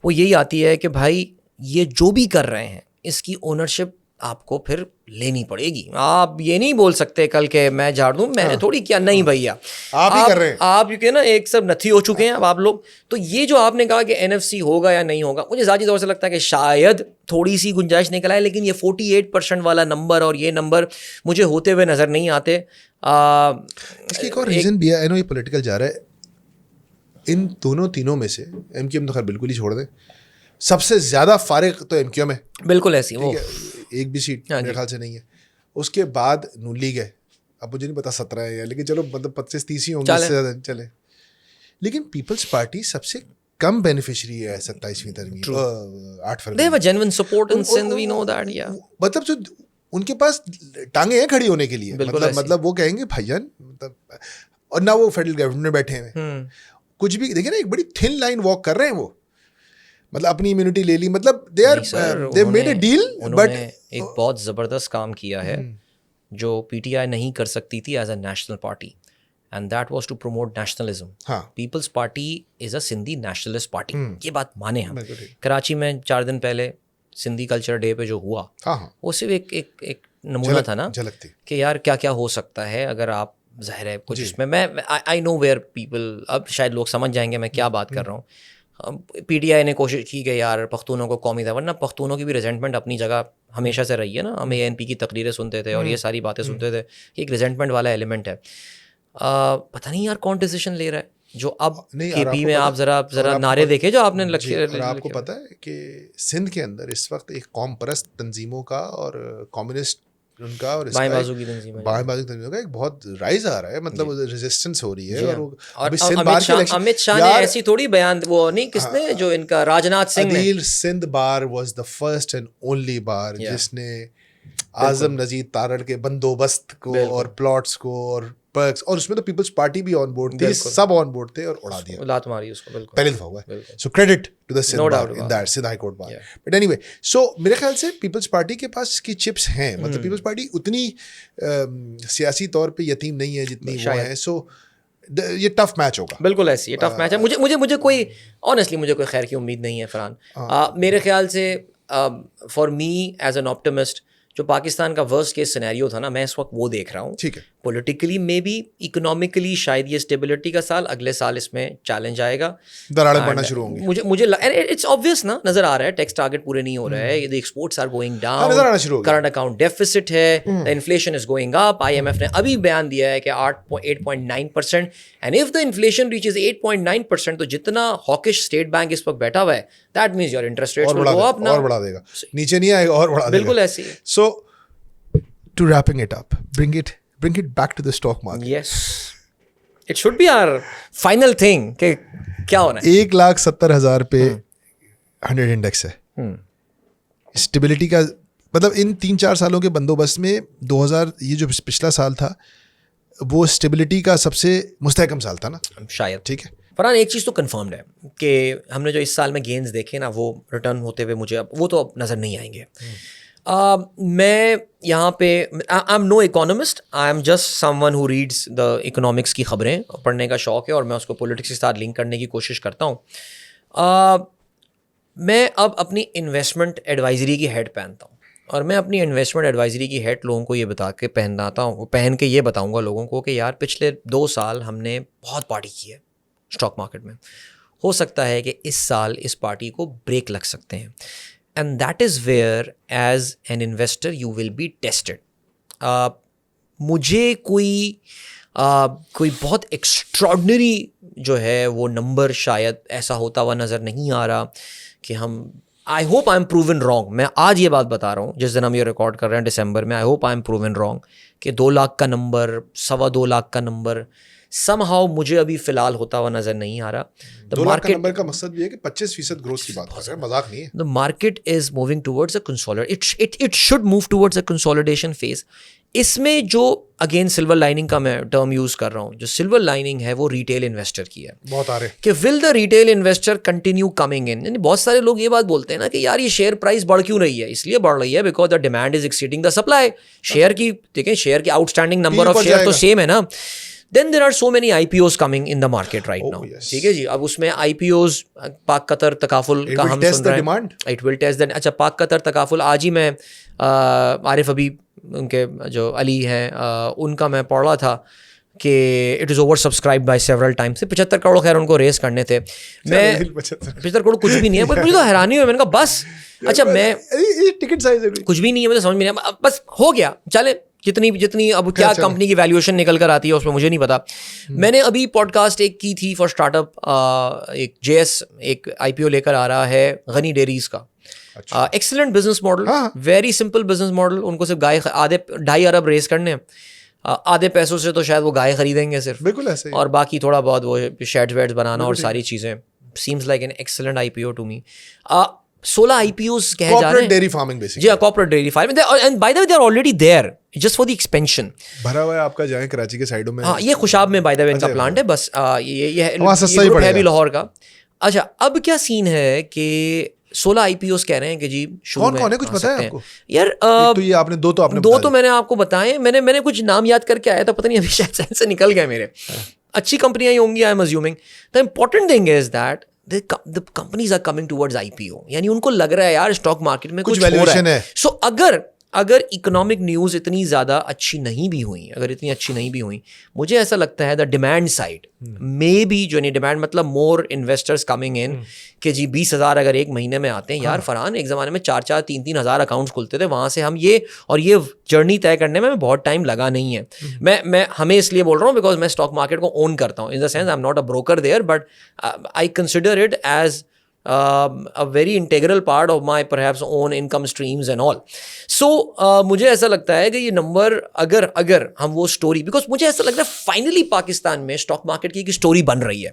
S1: وہ یہی آتی ہے کہ بھائی یہ جو بھی کر رہے ہیں اس کی اونرشپ آپ کو پھر لینی پڑے گی. آپ یہ نہیں بول سکتے کل کہ میں جھاڑ دوں, میں نے تھوڑی کیا, نہیں بھیا
S2: آپ ہی کر رہے ہیں,
S1: آپ کہ نا ایک سب نتھی ہو چکے ہیں اب آپ لوگ. تو یہ جو آپ نے کہا کہ NFC ہوگا یا نہیں ہوگا, مجھے ذاتی طور سے لگتا ہے کہ شاید تھوڑی سی گنجائش نکل آئے, لیکن یہ 48% والا نمبر اور یہ نمبر مجھے ہوتے ہوئے نظر نہیں آتے.
S2: اس کی ایک اور ریزن بھی ہے, یہ پولیٹیکل جا رہا ہے, ان دونوں تینوں میں سے MQM تو خیر بالکل ہی چھوڑ دیں, سب سے زیادہ فارغ تو MQM ہے,
S1: بالکل ایسی وہ
S2: ایک بھی سیٹ میرے خیال سے نہیں ہے. اس کے بعد نون لیگ ہے, اب مجھے نہیں پتا 17 ہے, لیکن چلو مطلب 25-30 ہی ہوں گے, اس سے زیادہ چلے. لیکن پیپلز پارٹی سب سے کم بینیفیشری ہے 27ویں ترمیم, 8 فروری. مطلب جو ان کے پاس ٹانگیں ہیں کھڑی ہونے کے لیے, مطلب وہ کہیں گے بھائی جان, مطلب اور نہ وہ فیڈرل گورنمنٹ میں بیٹھے ہیں, کچھ بھی دیکھیں نا ایک بڑی تھن لائن واک کر رہے ہیں وہ, مطلب اپنی امیونٹی لے لی, مطلب they made a deal, but
S1: ایک بہت زبردست کام کیا ہے جو PTI نہیں کر سکتی تھی as a national party, and that was to promote nationalism. Peoples Party is a Sindhi nationalist party, یہ بات مانے ہم. کراچی میں 4 دن پہلے سندھی کلچر ڈے پہ جو ہوا وہ صرف ایک نمونہ تھا نا کہ یار کیا کیا ہو سکتا ہے اگر آپ ظاہر ہے کچھ اس میں آئی نو ویئر پیپل, اب شاید لوگ سمجھ جائیں گے میں کیا بات کر رہا ہوں. PTI نے کوشش کی کہ یار پختونوں کو قومی تھا, ورنہ پختونوں کی بھی ریزنٹمنٹ اپنی جگہ ہمیشہ سے رہی ہے نا. ہم ANP کی تقریریں سنتے تھے اور یہ ساری باتیں سنتے تھے, ایک ریزنٹمنٹ والا ایلیمنٹ ہے. پتہ نہیں یار کون ڈیسیشن لے رہا ہے جو اب KP میں آپ ذرا نعرے دیکھے جو آپ نے لکھے.
S2: آپ کو پتہ ہے کہ سندھ کے اندر اس وقت ایک قوم پرست تنظیموں کا اور کمیونسٹ ان کا اور
S1: بائیں بازو کی تنظیموں
S2: کا ایک بہت رائز آ رہا ہے, مطلب ریزسٹنس ہو رہی ہے.
S1: اور امت شاہ نے ایسی تھوڑی بیان, وہ نہیں کس نے جو ان کا راجناتھ سنگھ نے,
S2: Sindh bar was the first and only bar جس نے اعظم نذیر تارڑ کے بندوبست کو اور پلاٹس کو اور پرکس, اور اس میں تو پیپلز پارٹی بھی آن بورڈ تھی, سب آن بورڈ تھے اور اڑا دیا,
S1: لات ماری اس کو. بالکل
S2: پہلی دفعہ ہوا ہے, so credit to the Sindh bar in that Sindh high court bar. But anyway, so میرے خیال سے پیپلز پارٹی کے پاس اس کی چپس ہیں, مطلب پیپلز پارٹی اتنی سیاسی طور پہ یتیم نہیں ہے جتنی وہ ہے. سو یہ ٹف میچ ہوگا,
S1: بالکل ایسی یہ ٹف میچ ہے. مجھے کوئی آنیسٹلی مجھے کوئی خیر کی امید نہیں ہے فرحان. میرے خیال سے for me as an optimist جو پاکستان کا ورسٹ کیس سینیریو تھا نا, میں اس وقت وہ دیکھ رہا ہوں.
S2: ٹھیک ہے,
S1: پولیٹیکلی میں بھی, اکنامکلی شاید یہ اسٹیبلٹی کا سال, اگلے سال اس میں چیلنج آئے گا,
S2: دراڑیں پڑنا شروع ہوں گی.
S1: مجھے اٹس آبویس نا, نظر آ رہا ہے ٹیکس ٹارگیٹ پورے نہیں ہو رہے ہیں, exports are going down, current account deficit ہے, inflation is going up. IMF نے ابھی بیان دیا ہے کہ 8.9%, and if the inflation reaches 8.9%, تو جتنا ہاکش اسٹیٹ بینک اس وقت بیٹھا ہوا ہے that means your interest rates will go up,
S2: اور بڑھا دے گا, نیچے نہیں آئے گا, اور بڑھا دے گا.
S1: بالکل ایسی ہے.
S2: سو to wrapping it up, bring it back to the stock market.
S1: Yes, it should be our final thing کہ کیا ہونا ہے.
S2: 1,70,000 پہ 100 انڈیکس ہے. اسٹیبلٹی کا مطلب ان 3-4 سالوں کے بندوبست میں 2000 یہ جو پچھلا سال تھا وہ اسٹیبلٹی کا سب سے مستحکم سال تھا نا
S1: شاید.
S2: ٹھیک ہے
S1: فرحان, ایک چیز تو کنفرمڈ ہے کہ ہم نے جو اس سال میں گینز دیکھے نا وہ ریٹرن ہوتے ہوئے مجھے وہ تو اب نظر نہیں آئیں گے. میں یہاں پہ I am no economist, I am just someone who reads the economics کی خبریں پڑھنے کا شوق ہے, اور میں اس کو پولیٹکس کے ساتھ لنک کرنے کی کوشش کرتا ہوں. میں اب اپنی انویسٹمنٹ ایڈوائزری کی ہیڈ پہنتا ہوں, اور میں اپنی انویسٹمنٹ ایڈوائزری کی ہیڈ لوگوں کو یہ بتا کے پہن کے یہ بتاؤں گا لوگوں کو کہ یار پچھلے 2 سال ہم نے بہت پارٹی کی ہے اسٹاک مارکیٹ میں, ہو سکتا ہے کہ اس سال اس پارٹی کو بریک لگ سکتے ہیں, and that is where as an investor you will be tested. مجھے کوئی بہت ایکسٹراڈنری جو ہے وہ نمبر شاید ایسا ہوتا ہوا نظر نہیں آ رہا کہ ہم, I hope I am proven wrong. میں آج یہ بات بتا رہا ہوں جس دن ہم یہ ریکارڈ کر رہے ہیں دسمبر میں, I hope I am proven wrong کہ 2 لاکھ کا نمبر, 2.25 لاکھ کا نمبر سم ہاؤ مجھے ابھی فی الحال ہوتا ہوا نظر نہیں آ رہا.
S2: 2 لاکھ کا نمبر کا مقصد یہ ہے کہ 25% گروتھ کی بات کر رہے ہیں, مذاق نہیں ہے.
S1: The market is moving towards a consolidation. It should move towards a consolidation phase. اس میں جو اگین سلور لائننگ کا میں ٹرم یوز کر رہا ہوں, جو سلور لائننگ ہے وہ ریٹیل انویسٹر کی ہے.
S2: بہت آ رہے
S1: کہ will the retail investor continue coming in. یعنی بہت سارے لوگ یہ بات بولتے ہیں نا کہ یار یہ شیئر پرائز بڑھ کیوں رہی ہے, اس لیے بڑھ رہی ہے because the demand is exceeding the supply. Share کی دیکھیں, شیئر کی out standing number of share تو سیم ہے نا. Then there are so many IPOs coming in the market right now. ٹھیک ہے جی, اب اس میں IPOs پاک قطر تکافل کا ہم سن رہے ہیں. It will test the. اچھا پاک قطر تکافل, آج ہی میں عارف ابھی ان کے جو علی ہیں ان کا میں پڑھ رہا تھا کہ it is over subscribe by several time سے. 75 کروڑ خیر ان کو ریز کرنے تھے. میں 75 کروڑ کچھ بھی نہیں ہے, مجھے تو حیرانی ہوئی. میں نے کہا بس اچھا میں
S2: ٹکٹ سائز
S1: کچھ بھی نہیں ہے, مجھے سمجھ میں نہیں آیا, بس ہو گیا چلے. جتنی اب کیا کمپنی کی ویلیویشن نکل کر آتی ہے اس میں مجھے نہیں پتا. میں نے ابھی پوڈ کاسٹ ایک کی تھی فار اسٹارٹ اپ, ایک JS ایک IPO لے کر آ رہا ہے غنی ڈیریز کا. Excellent business model, very simple business model. ان کو صرف گائے 2.5 ارب ریز کرنے ہیں, آدھے پیسوں سے تو شاید وہ گائے خریدیں گے صرف,
S2: بالکل ایسے,
S1: اور باقی تھوڑا بہت وہ شیڈز ویڈز بنانا اور ساری چیزیں. Seems like an excellent IPO to me. 16 IPOs کہے جا رہے ہیں.
S2: Dairy farming basically.
S1: جی ہاں, corporate dairy farming. And by the way they are already there just for the expansion.
S2: بھرا ہوا ہے آپ کا, جائیں کراچی کے سائڈوں میں.
S1: ہاں یہ خوشاب میں بائی دا وے ان کا پلانٹ ہے. بس یہ ہے بھی لاہور کا. اچھا اب کیا سین ہے کہ 16 IPOs کہہ رہے ہیں کہ جی شروع میں.
S2: کون ہے کچھ پتہ ہے آپ کو
S1: یار؟
S2: تو یہ آپ نے دو
S1: تو میں نے آپ کو بتائے. میں نے کچھ نام یاد کر کے آیا تھا, پتہ نہیں ابھی شاید ذہن سے نکل گئے میرے. اچھی کمپنیاں ہی ہوں گی, I am assuming. The important thing is that the companies are coming towards IPO. یعنی ان کو لگ رہا ہے یار اسٹاک مارکیٹ میں کچھ ویلیویشن ہے. سو اگر اکنامک نیوز اتنی زیادہ اچھی نہیں بھی ہوئیں, مجھے ایسا لگتا ہے the demand side may be, جو نہیں ڈیمانڈ مطلب مور انویسٹرز کمنگ ان کہ جی 20,000 اگر ایک مہینے میں آتے ہیں. یار فرحان, ایک زمانے میں 4-4 3-3 ہزار اکاؤنٹس کھلتے تھے, وہاں سے ہم یہ جرنی طے کرنے میں بہت ٹائم لگا نہیں ہے. میں ہمیں اس لیے بول رہا ہوں بیکاز میں اسٹاک مارکیٹ کو اون کرتا ہوں, in the sense I am not a broker there, but I consider it as a very integral part of my perhaps own income streams and all. So مجھے ایسا لگتا ہے کہ یہ نمبر اگر ہم وہ اسٹوری, بیکاز مجھے ایسا لگ رہا ہے فائنلی پاکستان میں اسٹاک مارکیٹ کی ایک اسٹوری بن رہی ہے.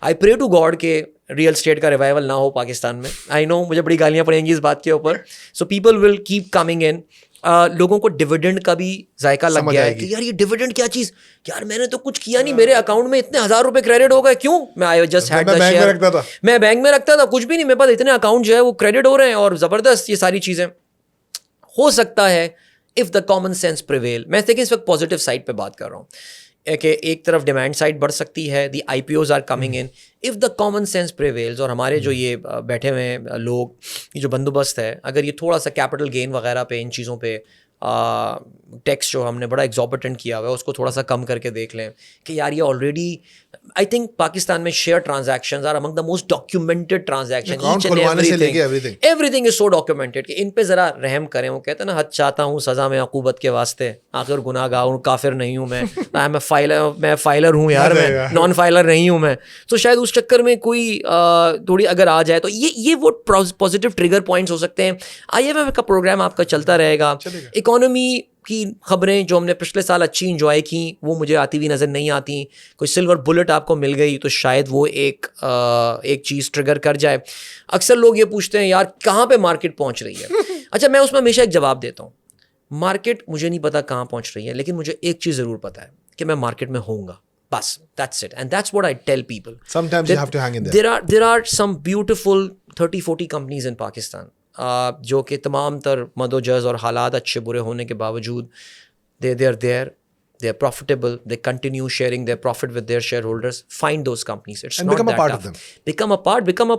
S1: I pray to God کہ ریئل اسٹیٹ کا ریوائول نہ ہو پاکستان میں. I know مجھے بڑی گالیاں پڑیں گی اس بات کے اوپر. So people will keep coming in. لوگوں کو ڈویڈنڈ کا بھی ذائقہ لگ گیا ہے کہ یار یہ ڈویڈنڈ کیا چیز, یار میں نے تو کچھ کیا نہیں, میرے اکاؤنٹ میں اتنے 1,000 روپے کریڈٹ ہو گئے, کیوں؟ میں جسٹ ہیڈ دا شیئر, میں بینک میں رکھتا تھا, کچھ بھی نہیں, میرے پاس اتنے اکاؤنٹ جو ہے وہ کریڈٹ ہو رہے ہیں, اور زبردست یہ ساری چیزیں. ہو سکتا ہے if the common sense prevail. میں دیکھیں اس وقت پازیٹیو سائڈ پہ بات کر رہا ہوں کہ ایک طرف ڈیمانڈ سائڈ بڑھ سکتی ہے, the IPOs are coming in if the common sense prevails. اور ہمارے جو یہ بیٹھے ہوئے لوگ, یہ جو بندوبست ہے, اگر یہ تھوڑا سا کیپٹل گین وغیرہ پہ, ان چیزوں پہ ٹیکس جو ہم نے بڑا ایگزوربیٹنٹ کیا ہوا ہے اس کو تھوڑا سا کم کر کے دیکھ لیں کہ یار یہ آلریڈی آئی تھنک پاکستان میں share transactions are among the most documented transaction. Everything is so documented کہ ان پہ ذرا رحم کریں. وہ کہتے ہیں نا, حد چاہتا ہوں سزا میں عقوبت کے واسطے, آخر گناہ گار ہوں, کافر نہیں ہوں میں فائلر ہوں یار, میں نان فائلر نہیں ہوں میں. تو شاید اس چکر میں کوئی تھوڑی اگر آ جائے تو یہ وہ پازیٹیو ٹریگر پوائنٹس ہو سکتے ہیں. IMF کا پروگرام آپ کا چلتا رہے گا. اکانومی کی خبریں جو ہم نے پچھلے سال اچھی انجوائے کی وہ مجھے آتی ہوئی نظر نہیں آتی. کوئی سلور بلٹ آپ کو مل گئی تو شاید وہ ایک چیز ٹریگر کر جائے. اکثر لوگ یہ پوچھتے ہیں یار کہاں پہ مارکیٹ پہنچ رہی ہے. اچھا میں اس میں ہمیشہ ایک جواب دیتا ہوں, مارکیٹ مجھے نہیں پتا کہاں پہنچ رہی ہے, لیکن مجھے ایک چیز ضرور پتا ہے کہ میں مارکیٹ میں ہوں گا, بس that's it and that's what I tell people.
S2: Sometimes you have to hang in there.
S1: There are some beautiful 30-40 companies in Pakistan جو کہ تمام تر مد و جز اور حالات اچھے برے ہونے کے باوجود they are there. they are profitable, they continue sharing their profit with their shareholders, find those companies. It's
S2: And
S1: not
S2: become a
S1: that
S2: part of
S1: tough.
S2: them.
S1: Become a part, become a